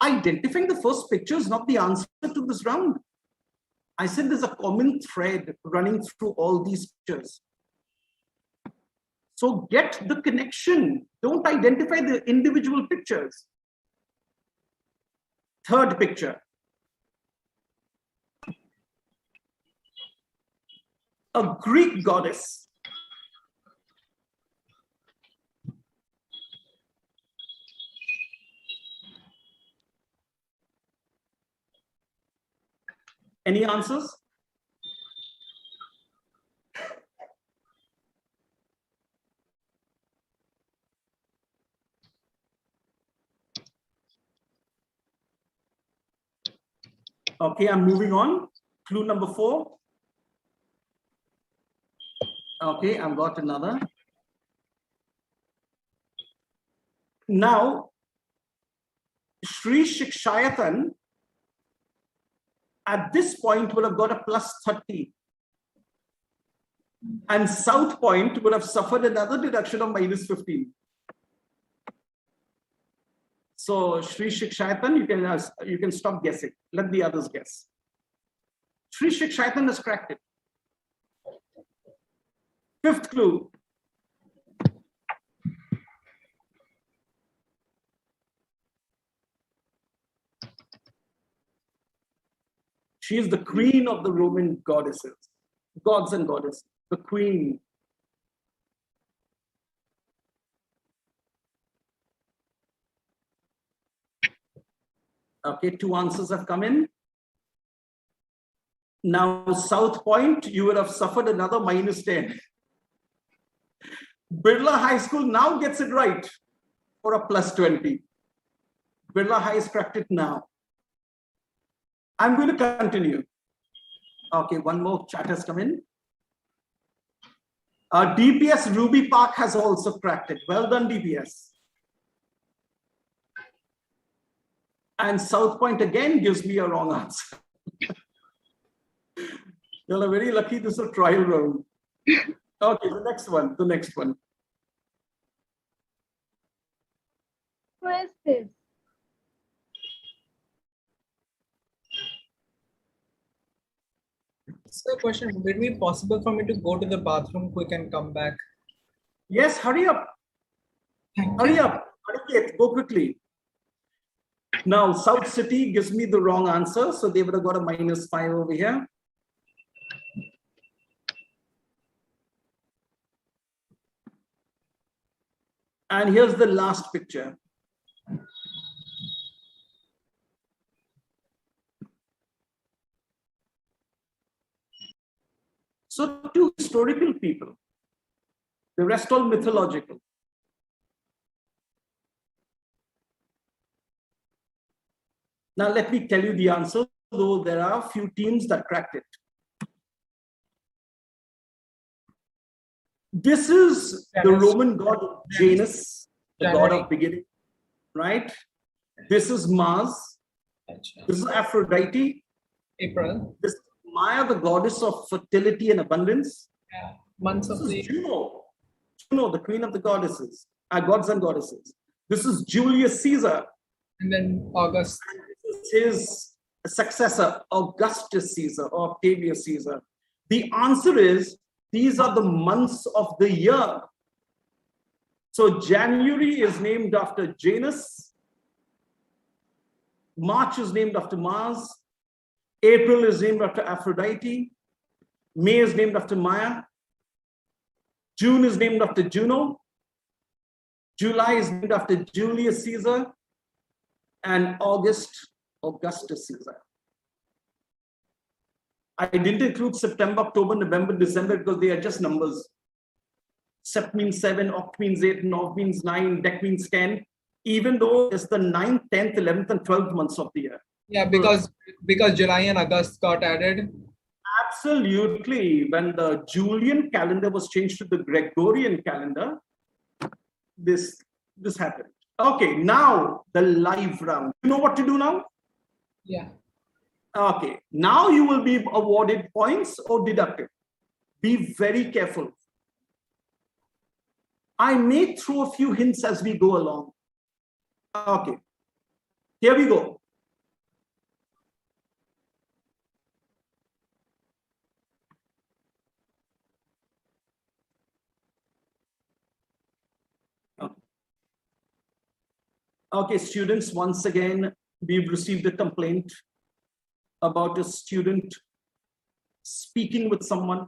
Identifying the first picture is not the answer to this round. I said there's a common thread running through all these pictures. So get the connection. Don't identify the individual pictures. Third picture. A Greek goddess. Any answers? Okay, I'm moving on. Clue number 4. Okay, I've got another. Now, Sri Shikshayatan at this point would have got a +30. And South Point would have suffered another deduction of -15. So Sri Shikshayatan, you can stop guessing. Let the others guess. Sri Shikshayatan has cracked it. Fifth clue. She is the queen of the Roman goddesses, gods and goddesses, the queen. Okay, 2 answers have come in. Now, South Point, you would have suffered another -10. Birla High School now gets it right for a +20. Birla High has cracked it now. I'm going to continue. Okay, one more chat has come in. DPS Ruby Park has also cracked it. Well done, DPS. And South Point again gives me a wrong answer. You're very lucky this is a trial round. Okay, the next one. Who is this? So, question: would it be possible for me to go to the bathroom quick and come back? Yes, hurry up. Hurry up. Aniket, go quickly. Now, South City gives me the wrong answer, so they would have got a -5 over here. And here's the last picture. So 2 historical people, the rest all mythological. Now let me tell you the answer, though there are a few teams that cracked it. This is the Roman god Janus, the god of beginning, right? This is Mars. This is Aphrodite. April. This is Maya, the goddess of fertility and abundance. Yeah. Months of the Juno. Juno, the queen of the goddesses, gods and goddesses. This is Julius Caesar. And then August. And this is his successor, Augustus Caesar or Octavius Caesar. The answer is, these are the months of the year. So January is named after Janus. March is named after Mars. April is named after Aphrodite. May is named after Maya. June is named after Juno. July is named after Julius Caesar. And August, Augustus Caesar. I didn't include September, October, November, December because they are just numbers. Sept means 7, Oct means 8, Nov means 9, Dec means 10, even though it's the 9th, 10th, 11th, and 12th months of the year. Yeah, because July and August got added. Absolutely. When the Julian calendar was changed to the Gregorian calendar, this happened. Okay, now the live round. You know what to do now? Yeah. Okay, now you will be awarded points or deducted. Be very careful. I may throw a few hints as we go along. Okay, here we go. Okay, students, once again, we've received a complaint about a student speaking with someone.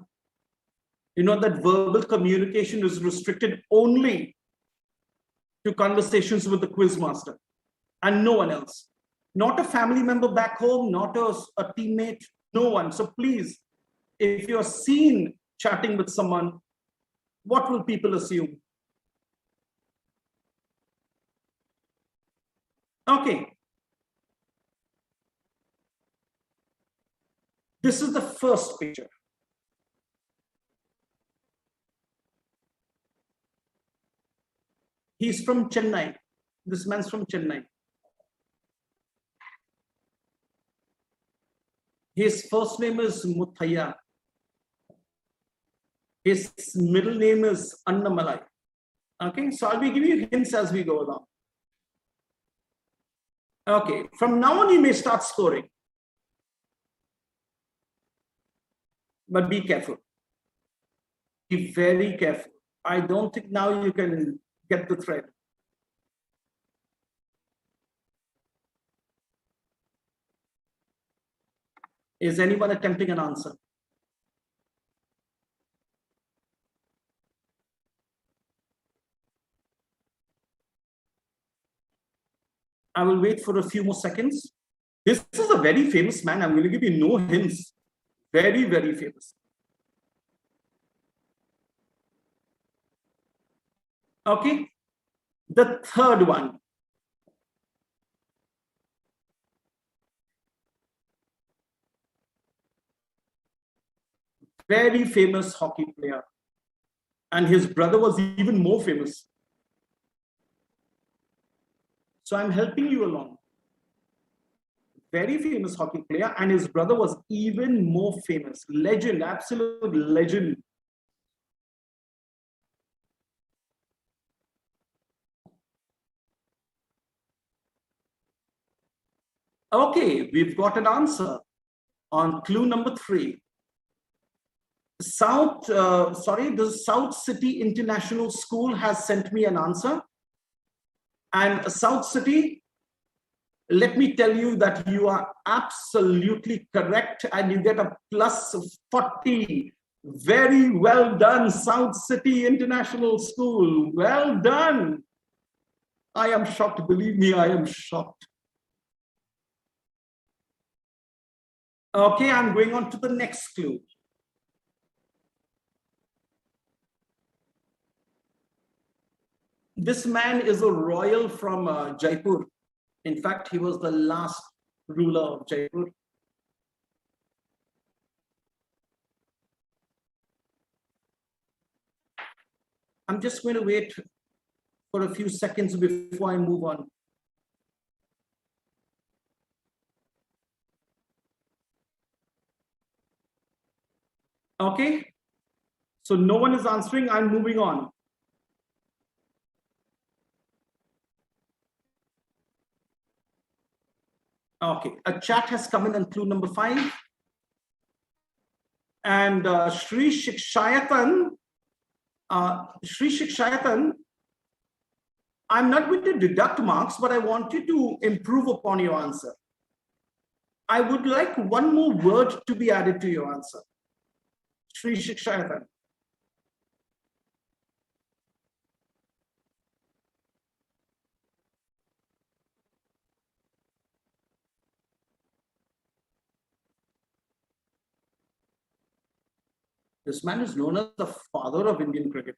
You know that verbal communication is restricted only to conversations with the quiz master and no one else. Not a family member back home, not a teammate, no one. So please, if you're seen chatting with someone, what will people assume? Okay. This is the first picture. He's from Chennai. This man's from Chennai. His first name is Muthaiya. His middle name is Annamalai. Okay, so I'll be giving you hints as we go along. Okay, from now on you may start scoring. But be careful. Be very careful. I don't think now you can get the thread. Is anyone attempting an answer? I will wait for a few more seconds. This is a very famous man. I'm going to give you no hints. Very, very famous. Okay. The third one. Very famous hockey player. And his brother was even more famous. So I'm helping you along. Very famous hockey player, and his brother was even more famous. Legend, absolute legend. Okay, we've got an answer on clue number 3. The South City International School has sent me an answer. And South City, let me tell you that you are absolutely correct and you get a plus 40. Very well done, South City International School. Well done. I am shocked. Believe me, I am shocked. Okay, I'm going on to the next clue. This man is a royal from Jaipur. In fact, he was the last ruler of Jaipur. I'm just going to wait for a few seconds before I move on. Okay, so no one is answering. I'm moving on. Okay, a chat has come in on clue number 5. And Sri Shikshayatan, I'm not going to deduct marks, but I want you to improve upon your answer. I would like one more word to be added to your answer. Shri Shikshayatan. This man is known as the father of Indian cricket.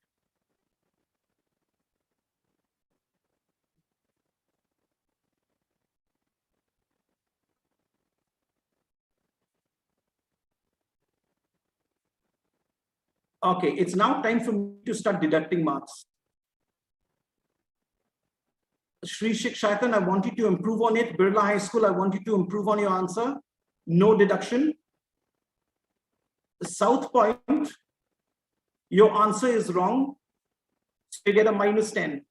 Okay, it's now time for me to start deducting marks. Shri Shikshayatan, I want you to improve on it. Birla High School, I want you to improve on your answer. No deduction. South Point, your answer is wrong. So you get a -10.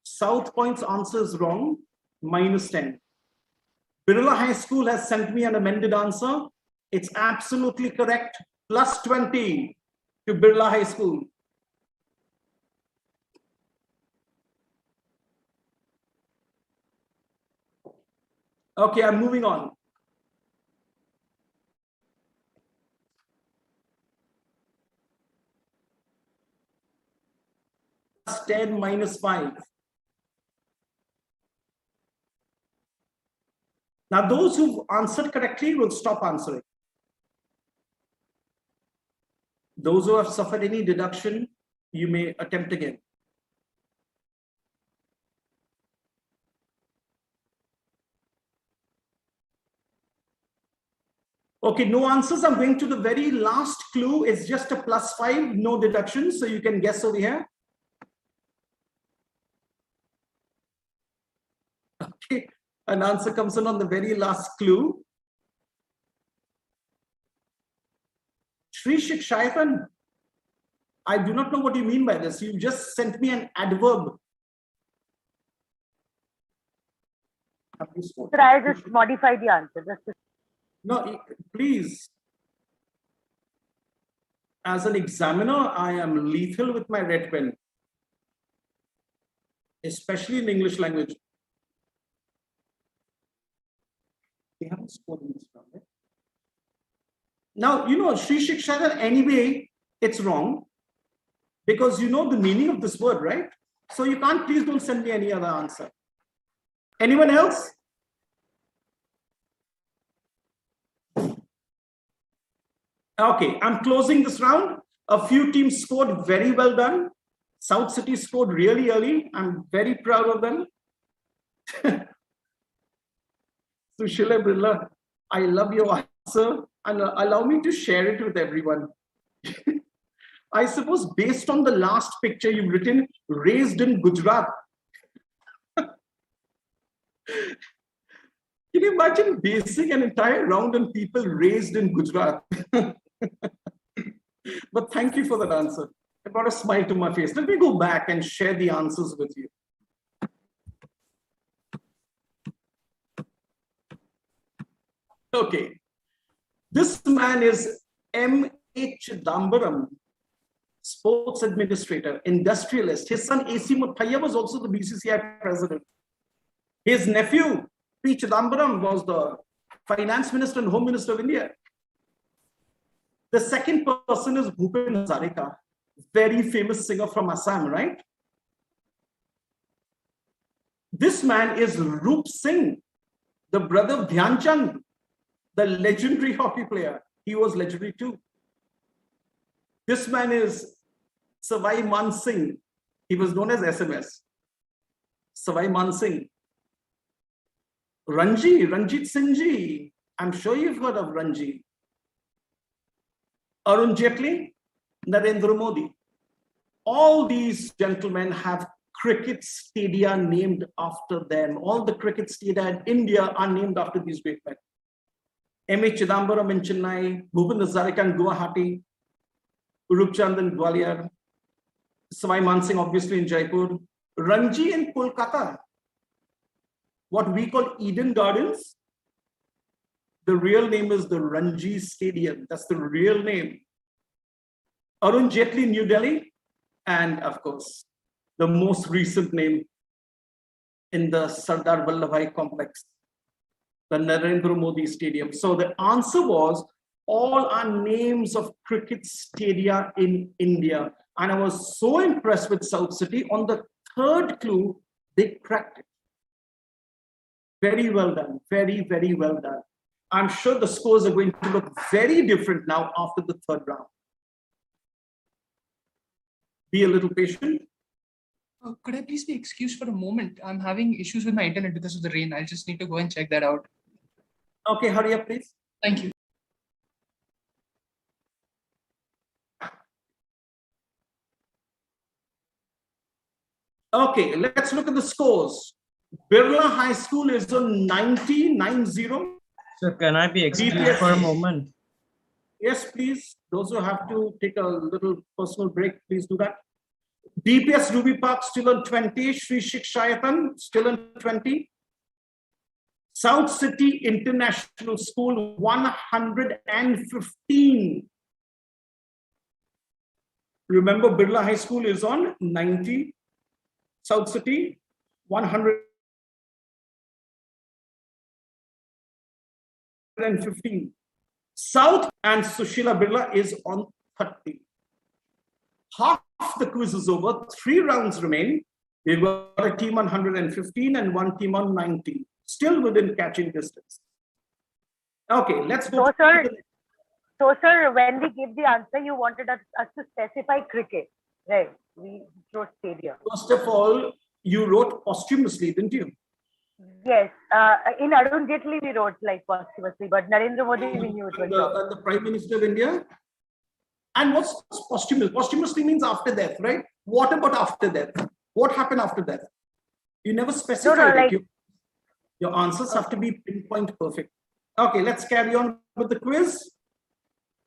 South Point's answer is wrong, -10. Birla High School has sent me an amended answer. It's absolutely correct. +20 to Birla High School. Okay, I'm moving on. +10 -5. Now, those who've answered correctly will stop answering. Those who have suffered any deduction, you may attempt again. Okay, no answers. I'm going to the very last clue. It's just a +5, no deduction. So you can guess over here. Okay, an answer comes in on the very last clue. Shri Shikshayatan, I do not know what you mean by this. You just sent me an adverb. Sir, I just modify the answer. No, please. As an examiner, I am lethal with my red pen, especially in English language. They haven't scored in this round, right? Now, you know, Shri Shikshayatan, anyway, it's wrong because you know the meaning of this word, right? So you can't, please don't send me any other answer. Anyone else? Okay, I'm closing this round. A few teams scored, very well done. South City scored really early. I'm very proud of them. Sushila Birla, I love your answer and allow me to share it with everyone. I suppose based on the last picture, you've written raised in Gujarat. Can you imagine basing an entire round on people raised in Gujarat? But thank you for that answer. I brought a smile to my face. Let me go back and share the answers with you. Okay. This man is M.H. Dambaram, sports administrator, industrialist. His son A.C. Muthaiya was also the BCCI president. His nephew, P. Chidambaram, was the finance minister and home minister of India. The second person is Bhupen Hazarika, very famous singer from Assam, right? This man is Roop Singh, the brother of Dhyan Chand, the legendary hockey player. He was legendary too. This man is Savai Man Singh. He was known as SMS. Savai Man Singh. Ranjit Singh ji. I'm sure you've heard of Ranji. Arun Jaitley, Narendra Modi. All these gentlemen have cricket stadia named after them. All the cricket stadia in India are named after these great men. M.H. Chidambaram in Chennai, Bhupen Hazarika in Guwahati, Roop Chand in Gwalior, Savai Man Singh obviously in Jaipur, Ranji in Kolkata, what we call Eden Gardens. The real name is the Ranji Stadium. That's the real name. Arun Jaitley, New Delhi. And of course, the most recent name, in the Sardar Vallabhbhai complex, the Narendra Modi Stadium? So the answer was all are names of cricket stadia in India. And I was so impressed with South City. On the third clue, they cracked it. Very well done. Very, very well done. I'm sure the scores are going to look very different now after the third round. Be a little patient. Could I please be excused for a moment? I'm having issues with my internet because of the rain. I just need to go and check that out. Okay, hurry up, please. Thank you. Okay, let's look at the scores. Birla High School is on 90. So can I be excused for a moment? Yes, please. Those who have to take a little personal break, please do that. DPS Ruby Park still on 20. Sri Shikshayatan still on 20. South City International School 115. Remember, Birla High School is on 90. South City 115. South and Sushila Birla is on 30. Half the quiz is over. 3 rounds remain. We've got a team on 115 and one team on 90. Still within catching distance. Okay, let's go. So, sir, when we give the answer, you wanted us to specify cricket, right? We wrote stadium. First of all, you wrote posthumously, didn't you? Yes. In Arun Jaitley, we wrote like posthumously, but Narendra Modi, we knew it was the Prime Minister of India. And what's posthumous? Posthumously means after death, right? What about after death? What happened after death? You never specified it. Your answers have to be pinpoint perfect. Okay, let's carry on with the quiz.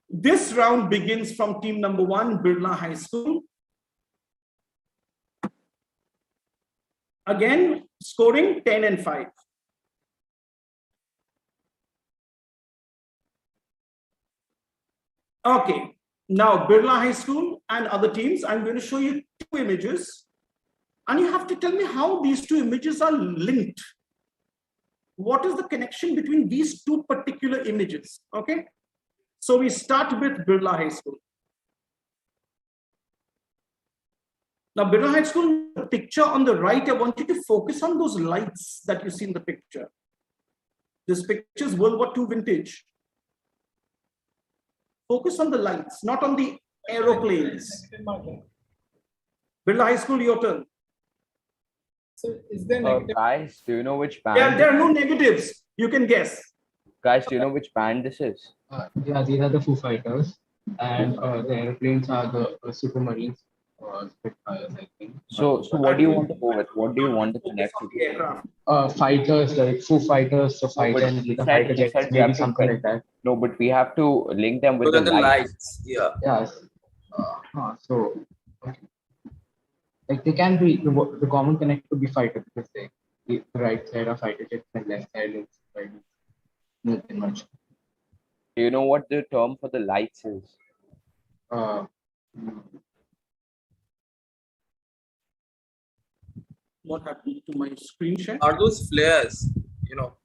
This round begins from team number 1, Birla High School. Again, scoring 10 and 5. Okay, now Birla High School and other teams, I'm going to show you 2 images. And you have to tell me how these 2 images are linked. What is the connection between these 2 particular images? Okay, so we start with Birla High School. Now, Birla High School, the picture on the right, I want you to focus on those lights that you see in the picture. This picture is World War II vintage. Focus on the lights, not on the aeroplanes. Birla High School, your turn. So is there negative? Guys, do you know which band? Yeah, there are no negatives. You can guess. Guys, do you know which band this is? Yeah, these are the Foo Fighters, and the airplanes are the Supermarines or Spitfires, I think. So what do you want to go with? What do you want to connect to? Fighters, like Foo Fighters, so fighter and the fighter jets, maybe something like that. No, but we have to link them with the lights. Yeah. Yes. So. Okay. Like they can be the common connector could be fighter because the right side are fighter jets and left side is fighter. Nothing much. Do you know what the term for the lights is? What happened to my screen share? Are those flares? You know.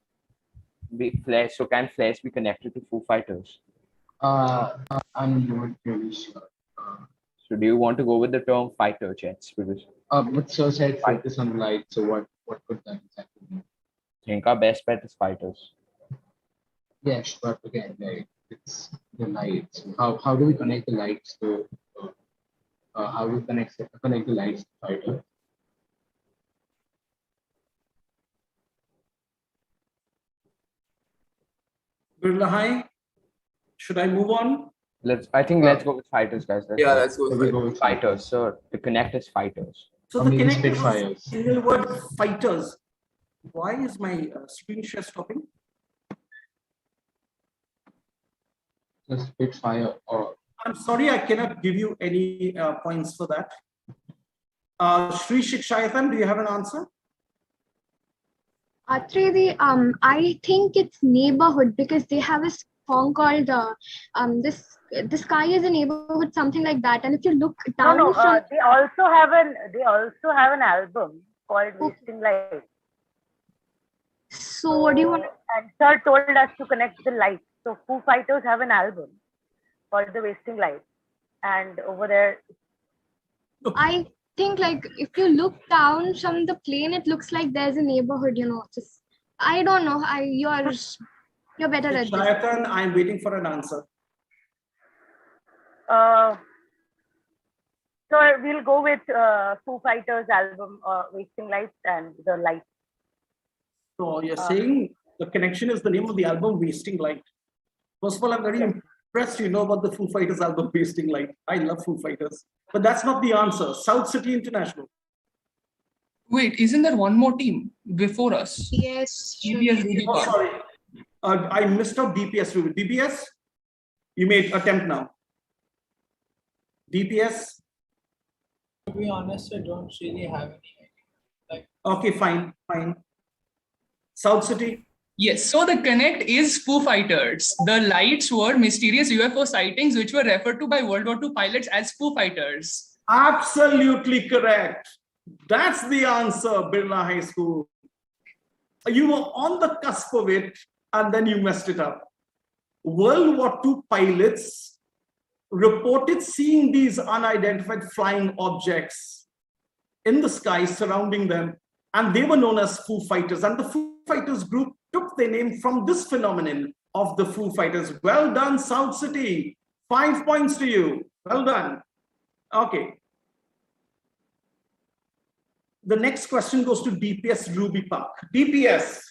Flares. So can flares be connected to Foo Fighters? I'm not really sure. So do you want to go with the term fighter jets? Because but so said focus on light. So what could that exactly mean? I think our best bet is fighters. Yes, but again, like it's the lights. How do we connect the lights to? How do we connect the lights to fighter? Birla High, should I move on? I think let's go with fighters, guys. Let's go with fighters. So the connect is fighters. So the connect is single word fighters. Why is my screen share stopping? The Spitfire or I'm sorry, I cannot give you any points for that. Sri Shikshayatan, do you have an answer? Trivedi, I think it's neighborhood because they have a song called the sky is a neighborhood, something like that. And if you look down, they also have an album called Wasting Light. So what do you want? And sir told us to connect the lights. So Foo Fighters have an album called The Wasting Light. And over there, I think like if you look down from the plane, it looks like there's a neighborhood, just I don't know. You're better at this. Shayatan, I'm waiting for an answer. so we'll go with Foo Fighters album, Wasting Lights and The Light. So you're saying the connection is the name of the album, Wasting Light. First of all, I'm very impressed you know about the Foo Fighters album, Wasting Light. I love Foo Fighters. But that's not the answer. South City International. Wait, isn't there one more team before us? Yes. DPS Ruby Oh, Park. sorry. I missed out DPS. DPS? You made attempt now. DPS? To be honest, I don't really have any. Okay, fine. South City? Yes, so the connect is Foo Fighters. The lights were mysterious UFO sightings, which were referred to by World War II pilots as Foo Fighters. Absolutely correct. That's the answer, Birla High School. You were on the cusp of it, and then you messed it up. World War II pilots reported seeing these unidentified flying objects in the sky surrounding them, and they were known as Foo Fighters. And the Foo Fighters group took their name from this phenomenon of the Foo Fighters. Well done, South City. 5 points to you. Well done. Okay. The next question goes to DPS Ruby Park. DPS,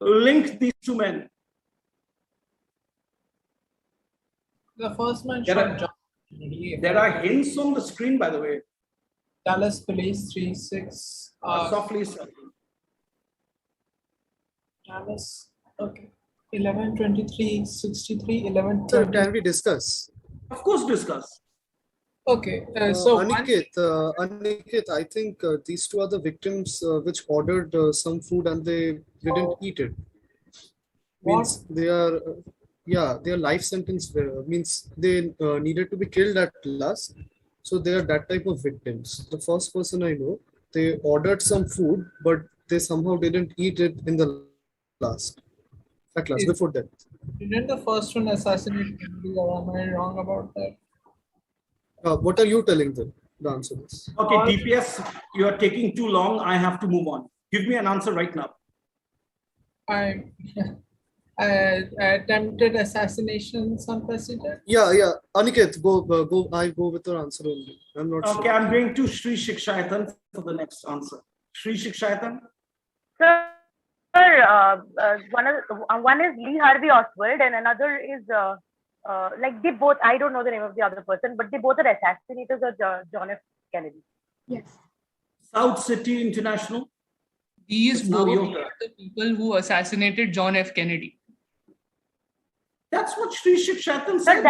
link these two men. The first man There shot are- John. There are hints on the screen, by the way. Dallas Police 36. Softly. Dallas. Okay. 1123 63 11. Sir, can we discuss? Of course, discuss. Okay. So Aniket, I think these two are the victims which ordered some food and they didn't eat it. Means they are, their life sentence means they needed to be killed at last. So they are that type of victims. The first person I know, they ordered some food, but they somehow didn't eat it in the last. At last, before that. Didn't the first one assassinate Kennedy, or am I wrong about that? What are you telling them? The answer is. Okay, DPS, you are taking too long. I have to move on. Give me an answer right now. I attempted assassination, some president. Yeah. Aniket, go. I go with your answer only. I'm not sure. Okay, I'm going to Shri Shikshayatan for the next answer. Shri Shikshayatan. Sir, one is Lee Harvey Oswald and another is like they both, I don't know the name of the other person, but they both are assassinators of John F. Kennedy. Yes. South City International. These both are the people who assassinated John F. Kennedy. That's what Shri Shikshayatan said.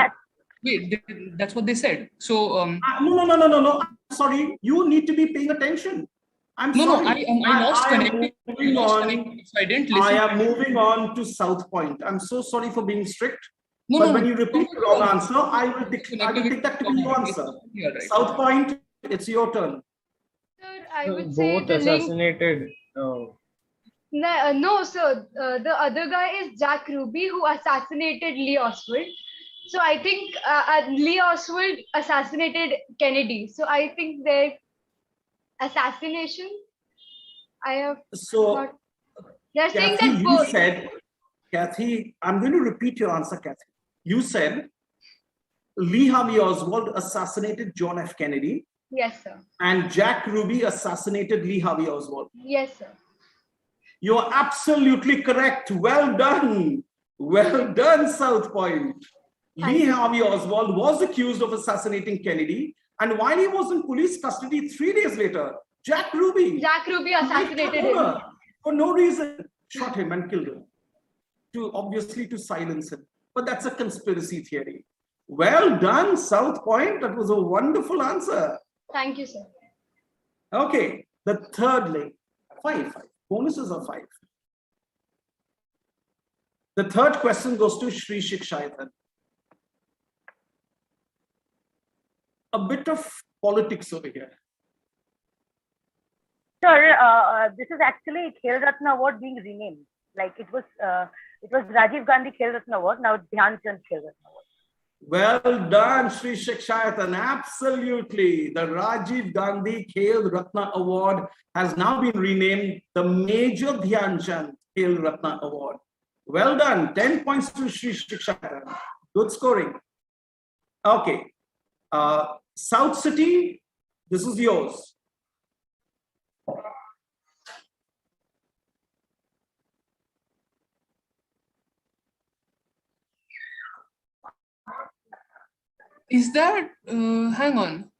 Wait, that's what they said. So No. I'm sorry. You need to be paying attention. I'm sorry. I lost connection. I didn't listen. I am moving on to South Point. I'm so sorry for being strict. No, but no, when no. you repeat the wrong answer, I will take that to be your answer. Yeah, right. South Point, it's your turn. Sir, I would say Both the link. assassinated. No, sir. The other guy is Jack Ruby, who assassinated Lee Oswald. So I think Lee Oswald assassinated Kennedy. So I think their assassination. I have. So, They're saying Kathy, that you both. said, Kathy, I'm going to repeat your answer, Kathy. You said Lee Harvey Oswald assassinated John F. Kennedy. Yes, sir. And Jack Ruby assassinated Lee Harvey Oswald. Yes, sir. You're absolutely correct. Well done. Well done, South Point. Lee Harvey Oswald was accused of assassinating Kennedy. And while he was in police custody 3 days later, Jack Ruby assassinated him. For no reason, shot him and killed him. Obviously to silence him. But that's a conspiracy theory. Well done, South Point. That was a wonderful answer. Thank you, sir. Okay, the third link. 5. Bonuses are 5. The third question goes to Shri Shikshayatan. A bit of politics over here. Sir, this is actually Khel Ratna Award being renamed. Like it was Rajiv Gandhi Khel Ratna Award. Now it's Dhyan Chand Khel Ratna Award. Well done, Sri Shikshayatan. Absolutely. The Rajiv Gandhi Khel Ratna Award has now been renamed the Major Dhyan Chand Khel Ratna Award. Well done. 10 points to Sri Shikshayatan. Good scoring. Okay. South City, this is yours. Is that, hang on.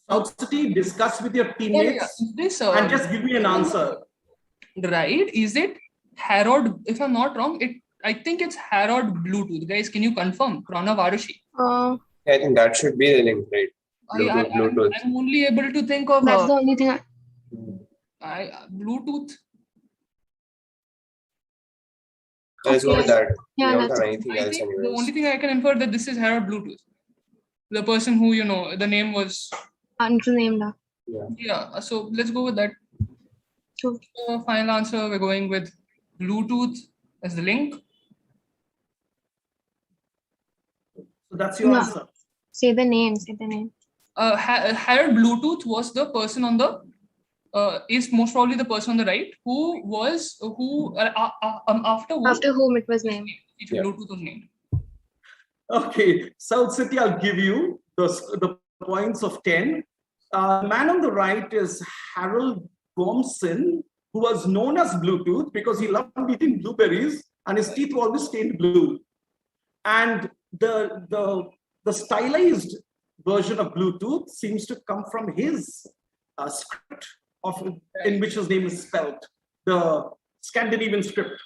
South City, discuss with your teammates and just give me an answer. Right? Is it Harrod? If I'm not wrong, I think it's Harrod Bluetooth. Guys, can you confirm? Pranav Arushi. I think that should be the link, right? Bluetooth. I'm only able to think of. That's the only thing. Bluetooth. Let's go with that. Yeah, We don't that's have anything else The anyways. only thing I can infer that this is Harrod Bluetooth. The person who, the name was. Unnamed. Yeah, so let's go with that. Sure. Final answer, we're going with Bluetooth as the link. So that's your answer. Say the name. Say the name. Harrod Bluetooth was the person on the. Is most probably the person on the right after whom it was named. Bluetooth was named. Okay, South City, I'll give you the points of 10. Man on the right is Harold Gomson, who was known as Bluetooth because he loved eating blueberries and his teeth were always stained blue. And the stylized version of Bluetooth seems to come from his script in which his name is spelled, the Scandinavian script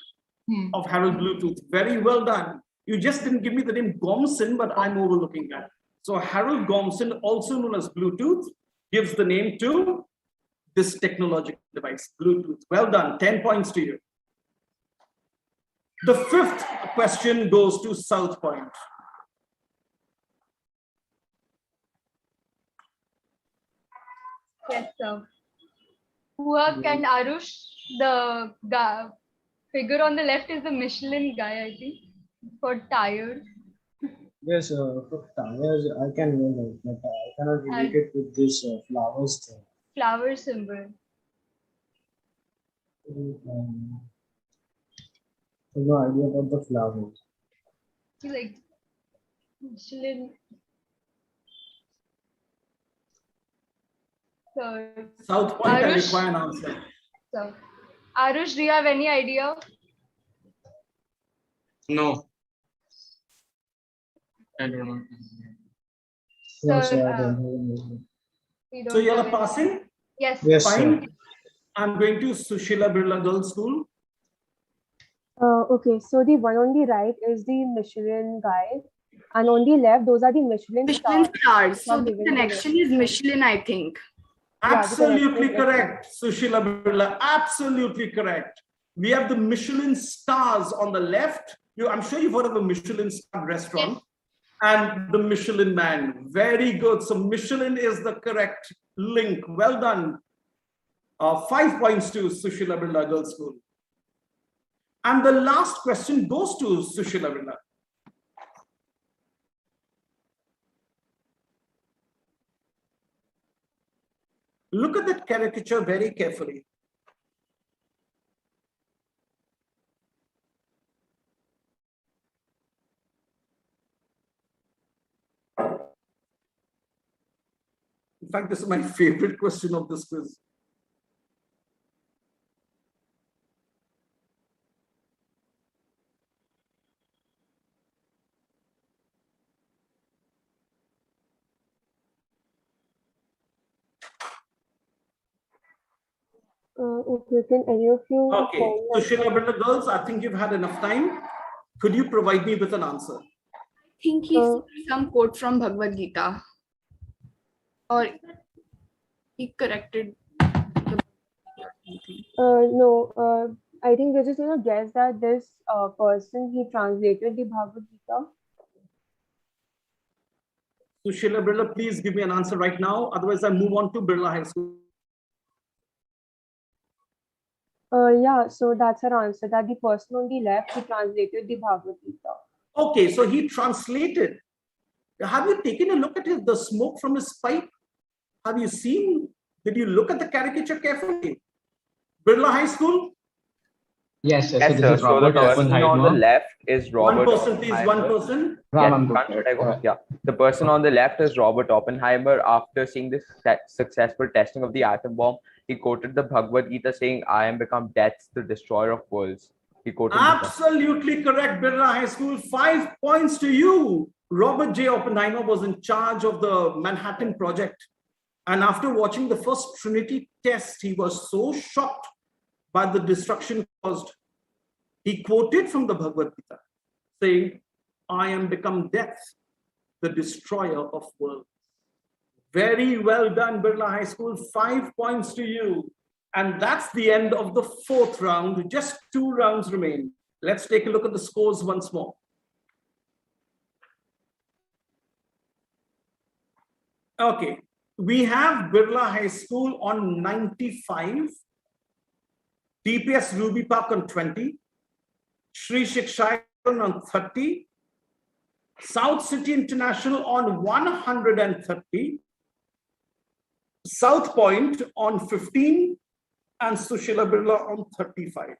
of Harold Bluetooth. Very well done. You just didn't give me the name Gomson, but I'm overlooking that. So Harold Gomson, also known as Bluetooth, gives the name to this technological device, Bluetooth. Well done, 10 points to you. The fifth question goes to South Point. Yes, sir. Puak and Arush, the figure on the left is the Michelin guy, I think, for tires. Yes, for tires, I can know that, but I cannot relate it with this flowers thing. Flower symbol. No idea about the flowers. Like Michelin. So, South Point, I require an answer. So, Arush, do you have any idea? No. I don't know. So you are passing? Yes. Yes, fine. sir. I'm going to Sushila Birla Girls School. Okay, so the one on the right is the Michelin guy, and on the left, those are the Michelin stars. So the connection is Michelin, I think. Absolutely correct, Sushila Birla. Absolutely correct. We have the Michelin stars on the left. I'm sure you've heard of a Michelin star restaurant. And the Michelin man. Very good. So Michelin is the correct link. Well done. 5 points to Sushila Birla Girls School. And the last question goes to Sushila Birla. Look at that caricature very carefully. In fact, this is my favorite question of this quiz. Okay, can any of you? Okay, Sushila Birla Girls, I think you've had enough time. Could you provide me with an answer? I think he said some quote from Bhagavad Gita. Or he corrected. No, I think we're just going to guess that this person, he translated the Bhagavad Gita. Sushila Birla, please give me an answer right now. Otherwise, I move on to Birla High School. Yeah, so that's her answer, that the person on the left, he translated the Bhagavad Gita. Okay, so he translated. Have you taken a look at the smoke from his pipe? Have you seen, did you look at the caricature carefully? Birla High School? Yes, sir. Yes, So this sir. is So Robert the person on the Oppenheimer. left is Robert 1%, please, Oppenheimer. 1%. Yes, should I go? Yeah. The person on the left is Robert Oppenheimer. After seeing the successful testing of the atom bomb, he quoted the Bhagavad Gita saying, "I am become death, the destroyer of worlds." He quoted Absolutely correct, Birla High School. 5 points to you. Robert J. Oppenheimer was in charge of the Manhattan Project. And after watching the first Trinity test, he was so shocked by the destruction caused. He quoted from the Bhagavad Gita, saying, "I am become death, the destroyer of worlds." Very well done, Birla High School. 5 points to you. And that's the end of the fourth round. Just 2 rounds remain. Let's take a look at the scores once more. Okay, we have Birla High School on 95, DPS Ruby Park on 20, Shri Shikshayan on 30, South City International on 130, South Point on 15, and Sushila Birla on 35.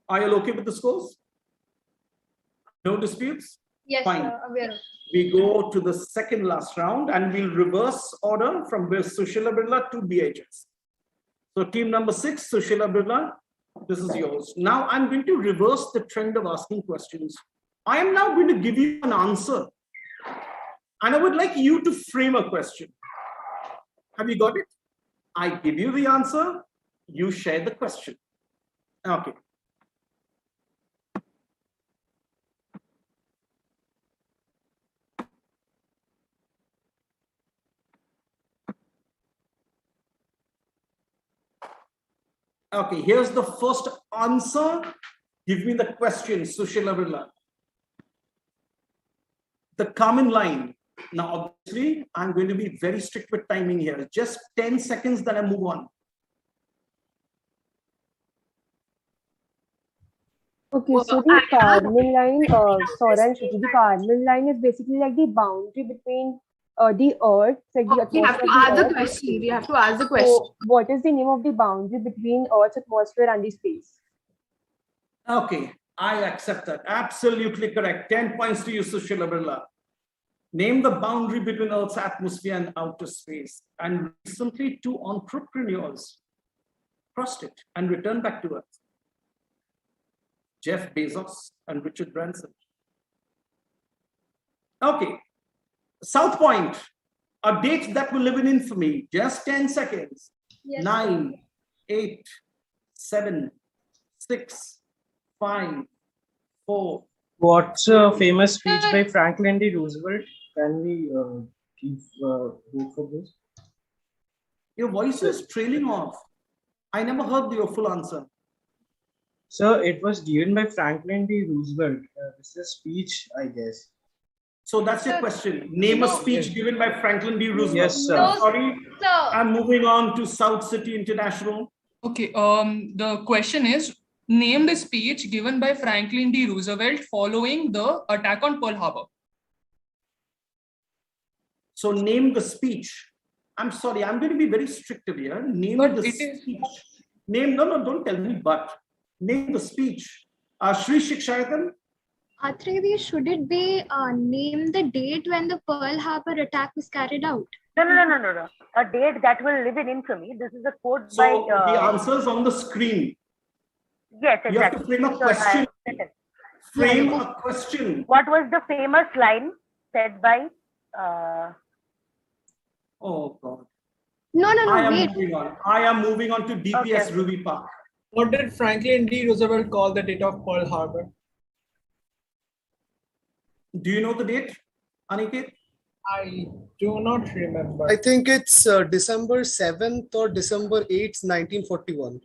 Are you okay with the scores? No disputes? Yes, Fine. sir. Aware. We go to the second last round and we'll reverse order from where Sushila Birla to BHS. So team number 6, Sushila Birla, this is yours. Now I'm going to reverse the trend of asking questions. I am now going to give you an answer. And I would like you to frame a question. Have you got it? I give you the answer, you share the question. Okay. Okay, here's the first answer. Give me the question, Sushila Birla. The common line. Now, obviously, I'm going to be very strict with timing here. Just 10 seconds, then I move on. Okay, so the cardinal line, Sora and Shruti, the cardinal line is basically like the boundary between the earth, like the You have atmosphere. to ask the question. You have to ask the question. So, what is the name of the boundary between Earth's atmosphere and the space? Okay, I accept that. Absolutely correct. 10 points to you, Sushila Birla. Name the boundary between Earth's atmosphere and outer space. And recently, 2 entrepreneurs crossed it and returned back to Earth. Jeff Bezos and Richard Branson. Okay, South Point, a date that will live in infamy. Just 10 seconds. Yes. 9, 8, 7, 6, 5, 4. What's a famous speech by Franklin D. Roosevelt? Can we keep vote for this? Your voice is trailing off. I never heard your full answer. So it was given by Franklin D. Roosevelt. This is a speech, I guess. So that's your question. Name a speech given by Franklin D. Roosevelt. Yes, sir. No, Sorry, sir. I'm moving on to South City International. Okay. The question is, name the speech given by Franklin D. Roosevelt following the attack on Pearl Harbor. So name the speech. I'm sorry, I'm going to be very strict here. Name But the it speech. Name, no, don't tell me, but name the speech. Shri Shikshayatan. Atredi, should it be name the date when the Pearl Harbor attack was carried out? No. A date that will live in infamy. This is a quote So by. the answer's on the screen. Yes, exactly. You have to frame a question. Frame a question. What was the famous line said by? Oh God. No, wait. I am wait. moving on to DPS Okay. Ruby Park. What did Franklin D. Roosevelt call the date of Pearl Harbor? Do you know the date, Aniket? I do not remember. I think it's December 7th or December 8th, 1941.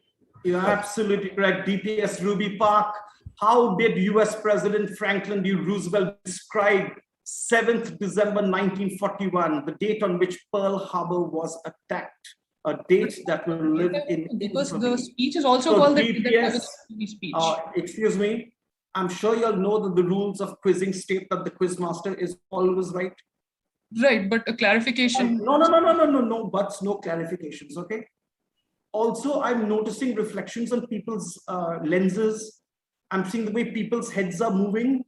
You're absolutely correct. DPS Ruby Park. How did US President Franklin D. Roosevelt describe 7th December 1941, the date on which Pearl Harbor was attacked? date that will live in because infamy. the speech is also So called the DPS, speech. excuse me, I'm sure you all know that the rules of quizzing state that the quiz master is always right. Right, but a clarification. No buts, no clarifications, okay? Also, I'm noticing reflections on people's lenses. I'm seeing the way people's heads are moving,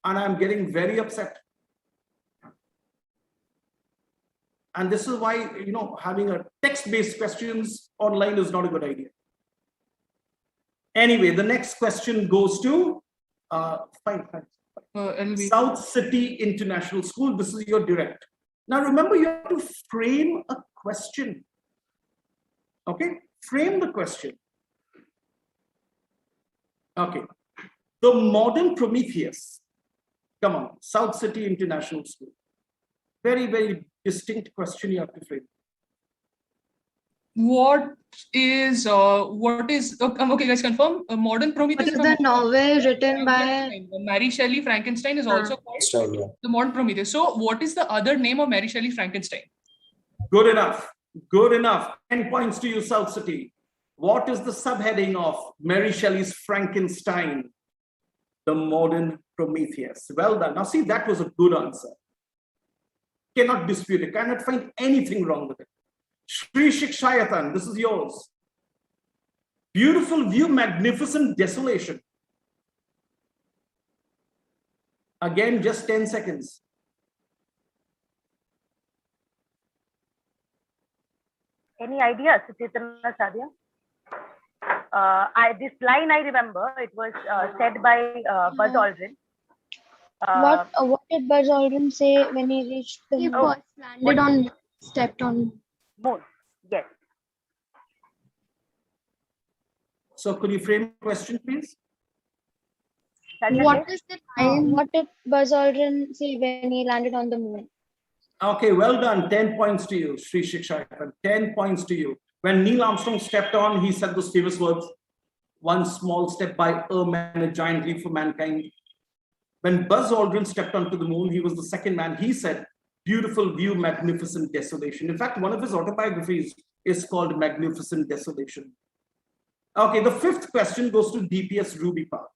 and I'm getting very upset. And this is why, having a text-based questions online is not a good idea. Anyway, the next question goes to South City International School. This is your direct. Now, remember, you have to frame a question. Okay, frame the question. Okay, the modern Prometheus. Come on, South City International School. Very, very distinct question you have to frame. What is okay, guys, confirm. Modern Prometheus. What is the novel written by Mary Shelley Frankenstein is also called the Modern Prometheus. So, what is the other name of Mary Shelley Frankenstein? Good enough. Good enough. 10 points to you, South City. What is the subheading of Mary Shelley's Frankenstein? The Modern Prometheus. Well done. Now, see, that was a good answer. Cannot dispute it. Cannot find anything wrong with it. Shri Shikshayatan, this is yours. Beautiful view, magnificent desolation. Again, just 10 seconds. Any idea, Suchitana Sadhya? This line I remember, it was said by Buzz Aldrin. What did Buzz Aldrin say when he reached the He moon? landed on, stepped on moon? Yes. So could you frame the question, please? What is the time? What did Buzz Aldrin say when he landed on the moon? Okay, well done. 10 points to you, Sri Shikshayatan. 10 points to you. When Neil Armstrong stepped on, he said those famous words, "One small step by a man, a giant leap for mankind." When Buzz Aldrin stepped onto the moon, he was the second man. He said, "Beautiful view, magnificent desolation." In fact, one of his autobiographies is called Magnificent Desolation. Okay, the fifth question goes to DPS Ruby Park.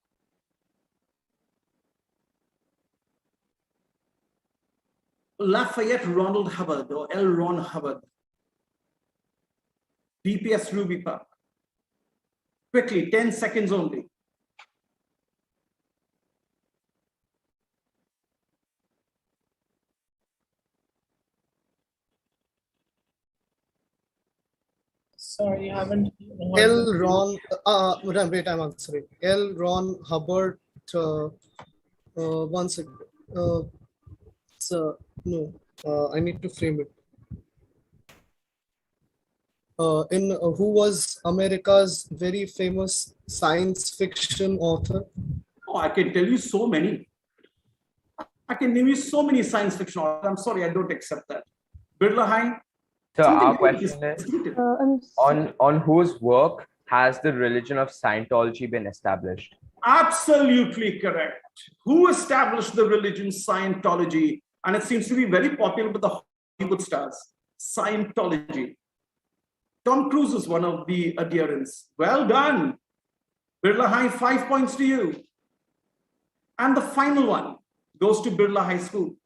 Lafayette Ronald Hubbard or L. Ron Hubbard. DPS Ruby Park. Quickly, 10 seconds only. Sorry, you haven't. L. Ron, wait, I'm answering. L. Ron Hubbard, one second. No, I need to frame it. Who was America's very famous science fiction author? Oh, I can tell you so many. I can name you so many science fiction authors. I'm sorry, I don't accept that. Birla High. So our question is, on whose work has the religion of Scientology been established? Absolutely correct. Who established the religion Scientology? And it seems to be very popular with the Hollywood stars. Scientology. Tom Cruise is one of the adherents. Well done. Birla High, 5 points to you. And the final one goes to Birla High School.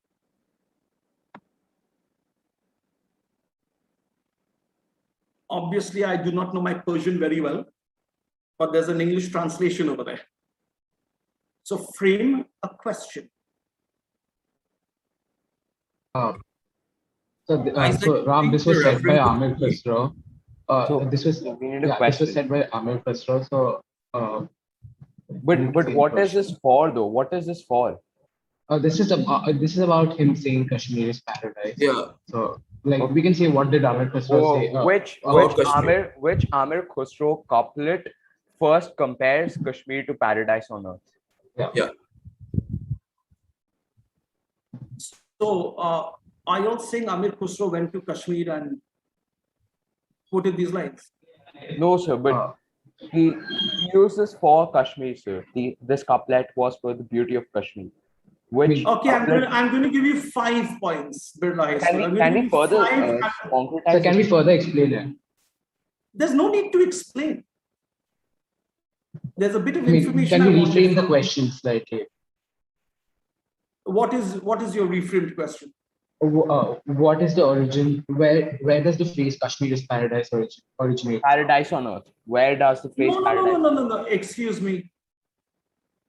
Obviously, I do not know my Persian very well, but there's an English translation over there. So frame a question. So Ram, this was said by Amir Khusro. This was said by Amir Khusro. So, but what is this for, though? What is this for? This is about him saying Kashmir is paradise. Yeah. So, like, we can say, what did Amir Khusro say? Which Amir Khusro couplet first compares Kashmir to paradise on earth? Yeah. So, are you all saying Amir Khusro went to Kashmir and quoted these lines? No, sir, but he uses for Kashmir, sir. This couplet was for the beauty of Kashmir. Okay, I'm going to give you 5 points, Birla High School. Can we further so can we further explain it? There's no need to explain. There's a bit of information. Can you reframe the question slightly? What is your reframed question? What is the origin? Where does the phrase Kashmir is paradise originate? Paradise on earth. Where does the phrase paradise? No. Excuse me.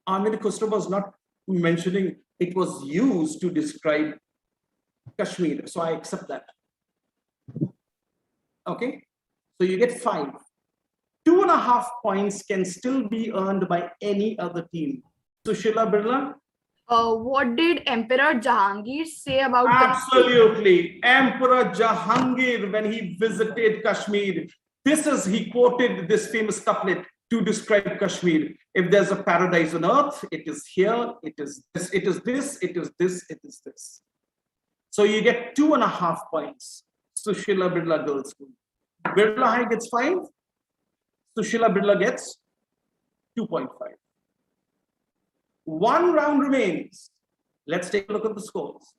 Amir Khusro was not mentioning it was used to describe Kashmir. So I accept that. Okay. So you get 5. 2.5 points can still be earned by any other team. Sushila Birla? What did Emperor Jahangir say about Absolutely. Emperor Jahangir, when he visited Kashmir, he quoted this famous couplet to describe Kashmir. If there's a paradise on earth, it is here, it is this, it is this, it is this, it is this. So you get 2.5 points. Sushila Birla Girls School. Birla High gets 5. Sushila Birla gets 2.5. 1 round remains. Let's take a look at the scores.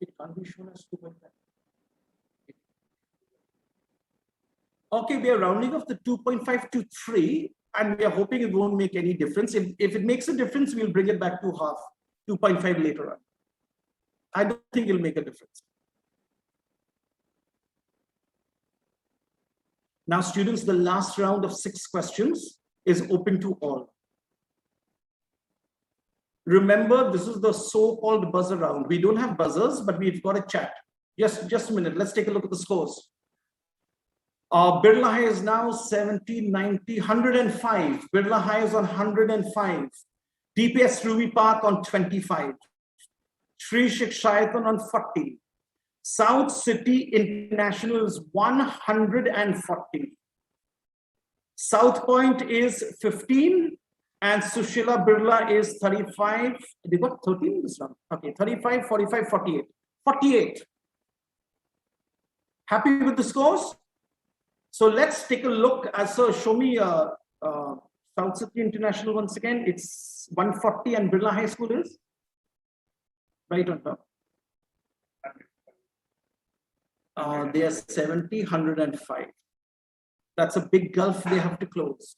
It can't be shown as 2.5. Okay, we are rounding off the 2.5 to 3, and we are hoping it won't make any difference. If it makes a difference, we'll bring it back to half, 2.5 later on. I don't think it'll make a difference. Now, students, the last round of 6 questions is open to all. Remember, this is the so-called buzzer round. We don't have buzzers, but we've got a chat. Just a minute. Let's take a look at the scores. Birla High is now 70, 90, 105. Birla High is on 105. DPS Ruby Park on 25. Shri Shikshayatan on 40. South City International is 140. South Point is 15. And Sushila Birla is 35. They got 13 this round. Okay, 35, 45, 48. 48. Happy with the scores? So let's take a look. So show me South City International once again. It's 140 and Birla High School is right on top. They are 70, 105. That's a big gulf they have to close.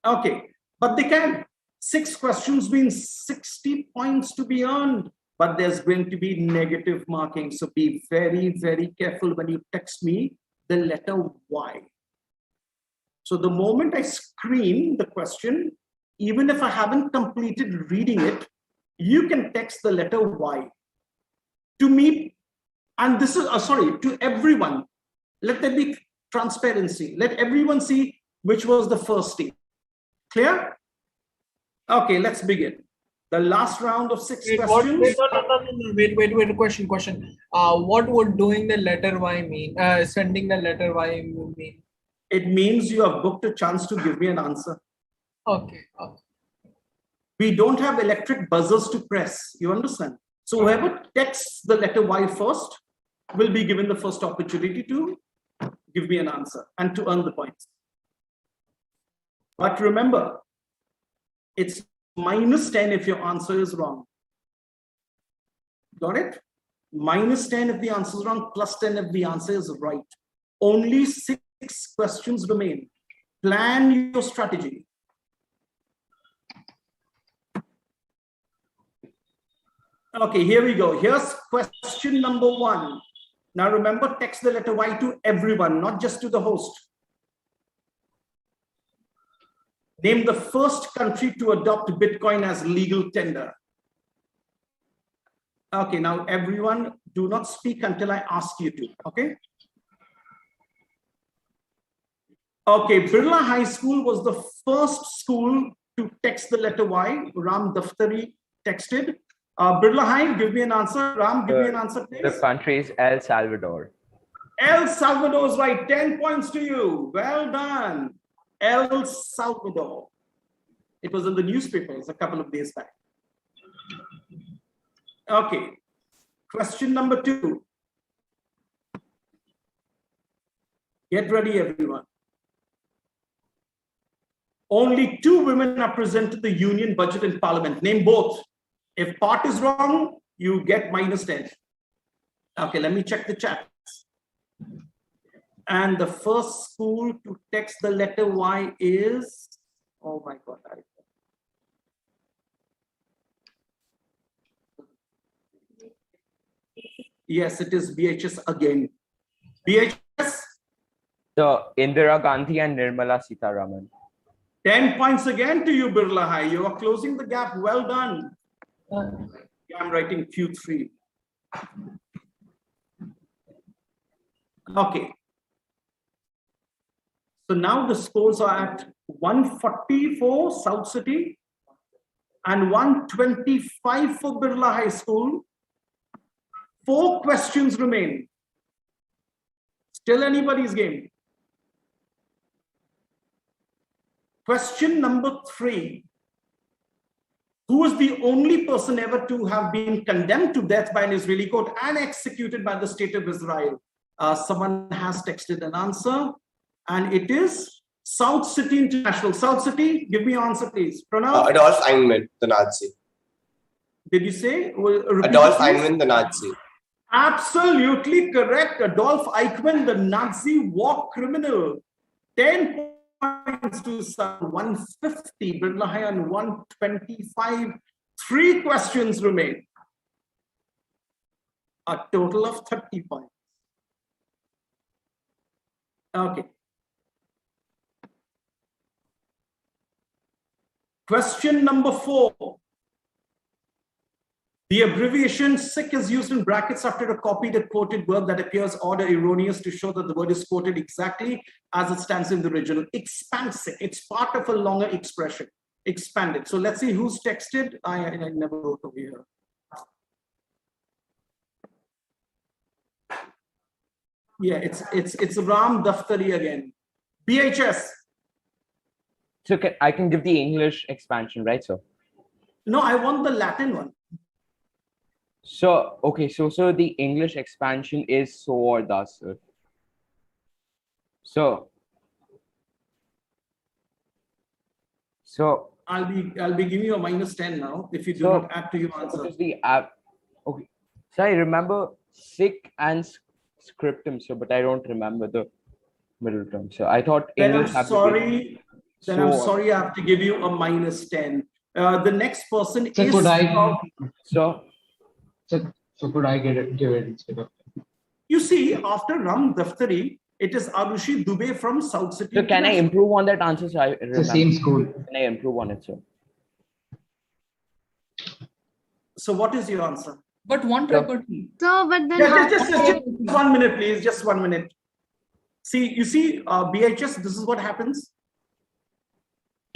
Okay, but they can. 6 questions means 60 points to be earned, but there's going to be negative marking. So be very, very careful when you text me the letter Y. So the moment I screen the question, even if I haven't completed reading it, you can text the letter Y. To me, and this is, sorry, to everyone, let there be transparency. Let everyone see which was the first team. Clear? Okay, let's begin. The last round of 6 questions. Wait, question. What would doing the letter Y mean? Sending the letter Y mean? It means you have booked a chance to give me an answer. Okay. We don't have electric buzzers to press. You understand? So whoever texts the letter Y first will be given the first opportunity to give me an answer and to earn the points. But remember, it's -10 if your answer is wrong. Got it? -10 if the answer is wrong, +10 if the answer is right. Only 6 questions remain. Plan your strategy. Okay, here we go. Here's question number 1. Now remember, text the letter Y to everyone, not just to the host. Name the first country to adopt Bitcoin as legal tender. Okay, now everyone, do not speak until I ask you to, okay? Okay, Birla High School was the first school to text the letter Y. Ram Daftari texted. Birla High, give me an answer. Ram, give me an answer, please. The country is El Salvador. El Salvador is right. 10 points to you. Well done. El Salvador. It was in the newspapers a couple of days back. Okay. Question number 2. Get ready, everyone. Only 2 women are present in the union budget in parliament. Name both. If part is wrong, you get -10. Okay, let me check the chat. And the first school to text the letter Y is, oh my God. Yes, it is BHS again. BHS? So Indira Gandhi and Nirmala Sitharaman. 10 points again to you, Birla Hai. You are closing the gap. Well done. Yeah, I'm writing Q3. Okay. So now the scores are at 140 for South City and 125 for Birla High School. 4 questions remain. Still anybody's game. Question number 3. Who is the only person ever to have been condemned to death by an Israeli court and executed by the state of Israel? Someone has texted an answer, and it is South City International. South City, give me an answer, please. Pranav? Adolf Eichmann, the Nazi. Did you say? Adolf Eichmann, the Nazi. Absolutely correct. Adolf Eichmann, the Nazi war criminal. 10 points to some 150. Birla Hai on 125. 3 questions remain. A total of 30 points. Okay. Question number 4. The abbreviation SICK is used in brackets after a copied or quoted word that appears odd or erroneous to show that the word is quoted exactly as it stands in the original. Expand SICK. It's part of a longer expression. Expanded. So let's see who's texted. I never wrote over here. Yeah, it's Ram Daftari again. BHS. So I can give the English expansion, right? So no, I want the Latin one. So okay, so the English expansion is so or thus, sir. So I'll be giving you a -10 now if you do not add to your answer. What is the app? Okay, so I remember sick and scriptum, so but I don't remember the middle term. So I thought English. I'm sorry. Then I'm sorry. I have to give you a -10. The next person is. Could I? So could I give it instead of? You see, after Ram Daftari, it is Arushi Dubey from South City. So can I improve on that answer? So I remember. It's the same school. Can I improve on it, sir? So what is your answer? But one property. So, but then just 1 minute, please. Just 1 minute. See, you see, BHS, this is what happens.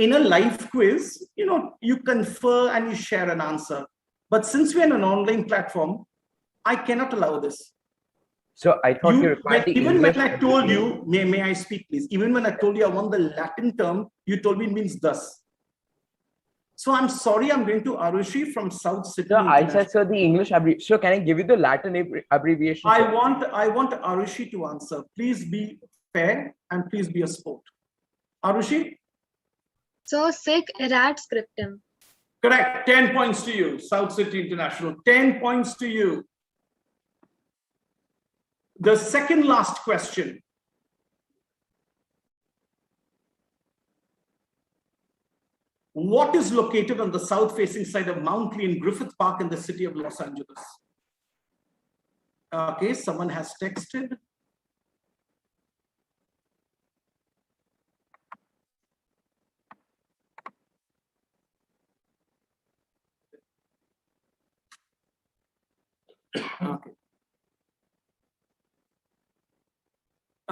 In a live quiz, you confer and you share an answer. But since we're in an online platform, I cannot allow this. So I thought you required the even English. when I told you, may I speak, please? Even when I told you I want the Latin term, you told me it means thus. So I'm sorry, I'm going to Arushi from South City. So I said, so the English abbreviation. So can I give you the Latin abbreviation? I want Arushi to answer. Please be fair and please be a sport. Arushi? So sick erat scriptum. Correct. 10 points to you. South City International. 10 points to you. The second last question. What is located on the south-facing side of Mount Lee in Griffith Park in the city of Los Angeles? Okay, someone has texted.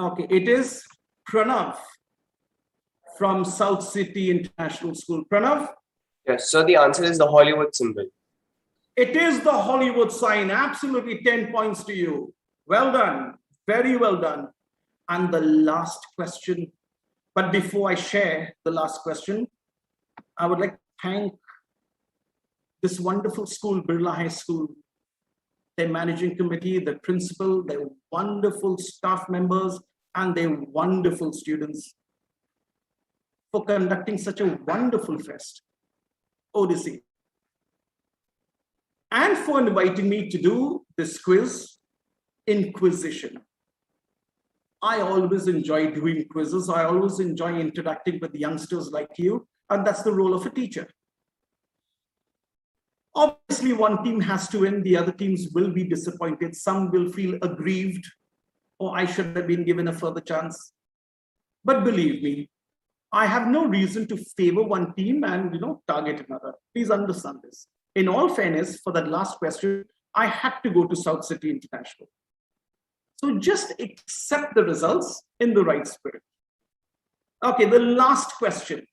Okay, it is Pranav from South City International School. Pranav? Yes, so the answer is the Hollywood symbol. It is the Hollywood sign. Absolutely 10 points to you. Well done. Very well done. And the last question. But before I share the last question, I would like to thank this wonderful school, Birla High School, their managing committee, the principal, their wonderful staff members, and their wonderful students for conducting such a wonderful fest, Odyssey, and for inviting me to do this quiz, In-Quiz-ition. I always enjoy doing quizzes. I always enjoy interacting with youngsters like you, and that's the role of a teacher. Obviously, one team has to win, the other teams will be disappointed. Some will feel aggrieved, or I should have been given a further chance. But believe me, I have no reason to favor one team and target another. Please understand this. In all fairness, for that last question, I had to go to South City International. So just accept the results in the right spirit. Okay, the last question.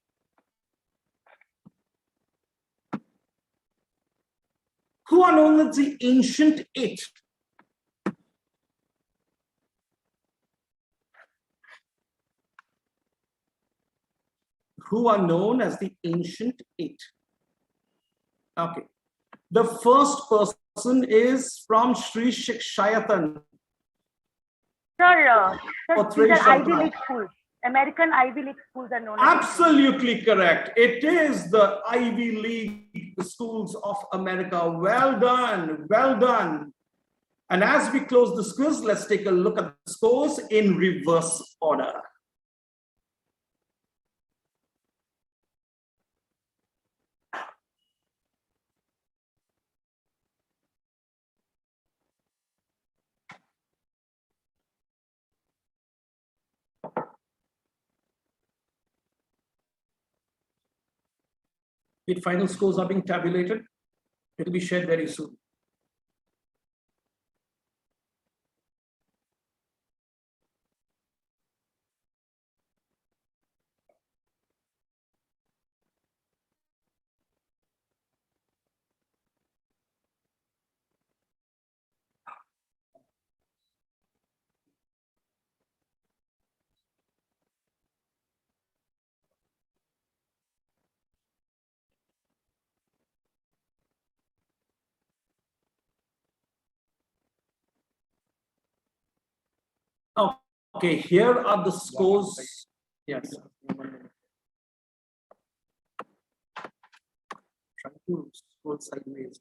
Who are known as the Ancient Eight? Who are known as the Ancient Eight? Okay. The first person is from Sri Shikshayatan. Sir, these are Ivy League schools. American Ivy League schools are known as. Absolutely correct. It is the Ivy League schools of America. Well done. Well done. And as we close this quiz, let's take a look at the scores in reverse order. The final scores are being tabulated. It will be shared very soon. Okay, here are the scores. Yes. Try to scroll sideways.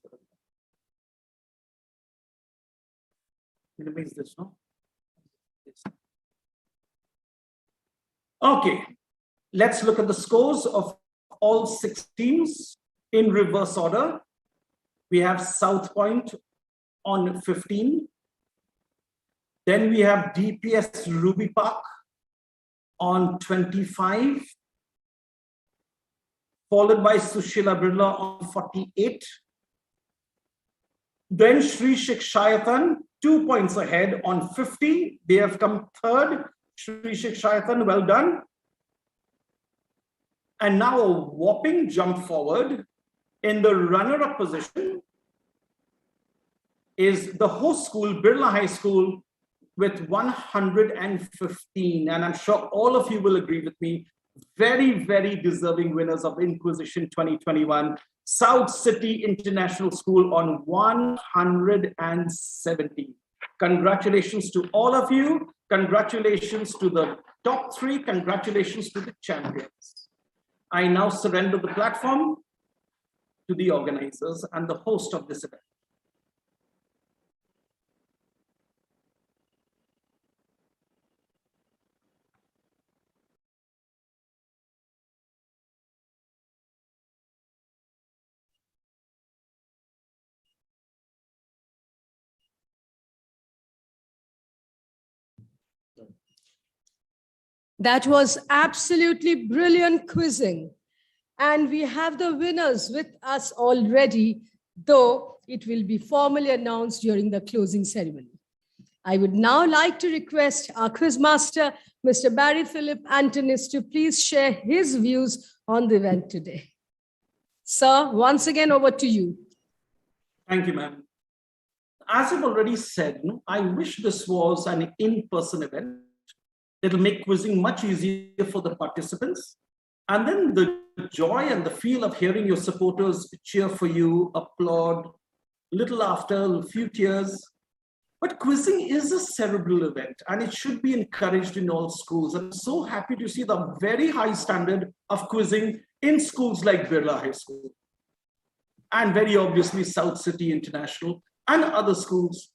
Minimize this, no? Okay, let's look at the scores of all 6 teams in reverse order. We have South Point on 15. Then we have DPS Ruby Park on 25, followed by Sushila Birla on 48. Then Sri Shikshayatan, 2 points ahead on 50. They have come third. Sri Shikshayatan, well done. And now a whopping jump forward in the runner-up position is the host school, Birla High School, with 115. And I'm sure all of you will agree with me, very, very deserving winners of In-Quiz-ition 2021. South City International School on 170. Congratulations to all of you. Congratulations to the top 3. Congratulations to the champions. I now surrender the platform to the organizers and the host of this event. That was absolutely brilliant quizzing. And we have the winners with us already, though it will be formally announced during the closing ceremony. I would now like to request our quizmaster, Mr. Barry Philip Antonis, to please share his views on the event today. Sir, once again, over to you. Thank you, ma'am. As I've already said, I wish this was an in-person event. It'll make quizzing much easier for the participants. And then the joy and the feel of hearing your supporters cheer for you, applaud, little laughter, a few tears. But quizzing is a cerebral event and it should be encouraged in all schools. I'm so happy to see the very high standard of quizzing in schools like Birla High School. And very obviously South City International and other schools.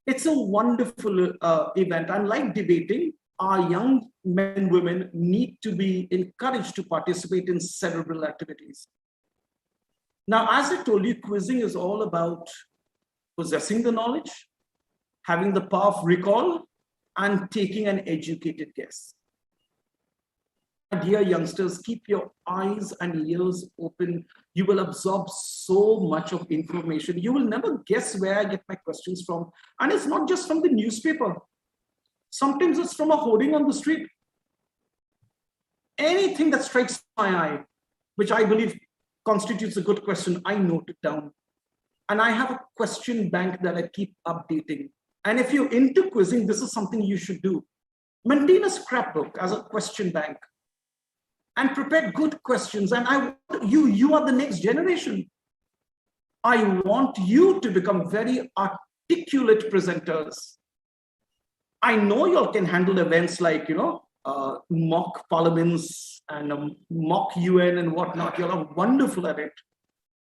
It's a wonderful event. And like debating, our young men and women need to be encouraged to participate in cerebral activities. Now, as I told you, quizzing is all about possessing the knowledge, having the power of recall, and taking an educated guess. Dear youngsters, keep your eyes and ears open. You will absorb so much of information. You will never guess where I get my questions from. And it's not just from the newspaper. Sometimes it's from a hoarding on the street. Anything that strikes my eye, which I believe constitutes a good question, I note it down. And I have a question bank that I keep updating. And if you're into quizzing, this is something you should do. Maintain a scrapbook as a question bank and prepare good questions. And you are the next generation. I want you to become very articulate presenters. I know you all can handle events like, mock parliaments and mock UN and whatnot. You all are wonderful at it.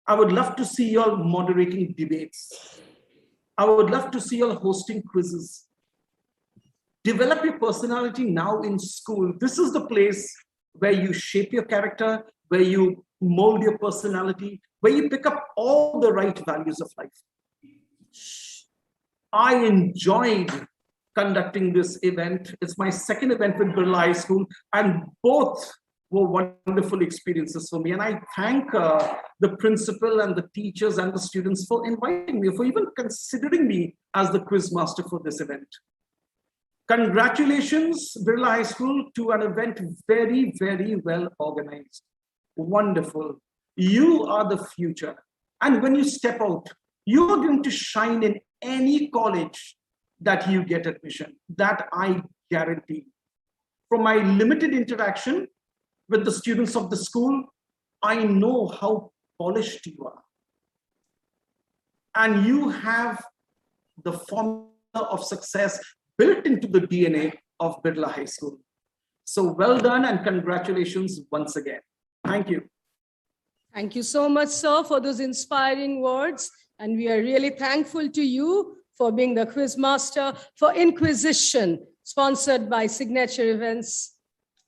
I would love to see you all moderating debates. I would love to see you all hosting quizzes. Develop your personality now in school. This is the place where you shape your character, where you mold your personality, where you pick up all the right values of life. I enjoyed conducting this event. It's my second event with Birla High School, and both were wonderful experiences for me. And I thank the principal and the teachers and the students for inviting me, for even considering me as the quiz master for this event. Congratulations, Birla High School, to an event very, very well organized. Wonderful. You are the future. And when you step out, you are going to shine in any college that you get admission. That I guarantee. From my limited interaction with the students of the school, I know how polished you are. And you have the formula of success built into the DNA of Birla High School. So well done and congratulations once again. Thank you. Thank you so much, sir, for those inspiring words. And we are really thankful to you for being the quiz master for In-Quiz-ition, sponsored by Signature Events.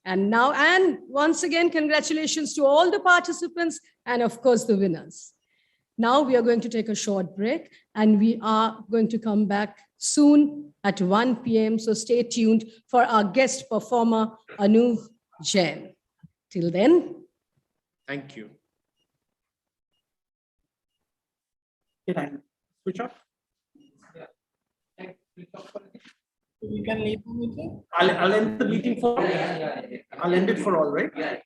And once again, congratulations to all the participants and of course the winners. Now we are going to take a short break and we are going to come back soon at 1 p.m. So stay tuned for our guest performer, Anuv Jain. Till then. Thank you. Can I switch off? We can leave the meeting. I'll end the meeting for. I'll end it for all, right?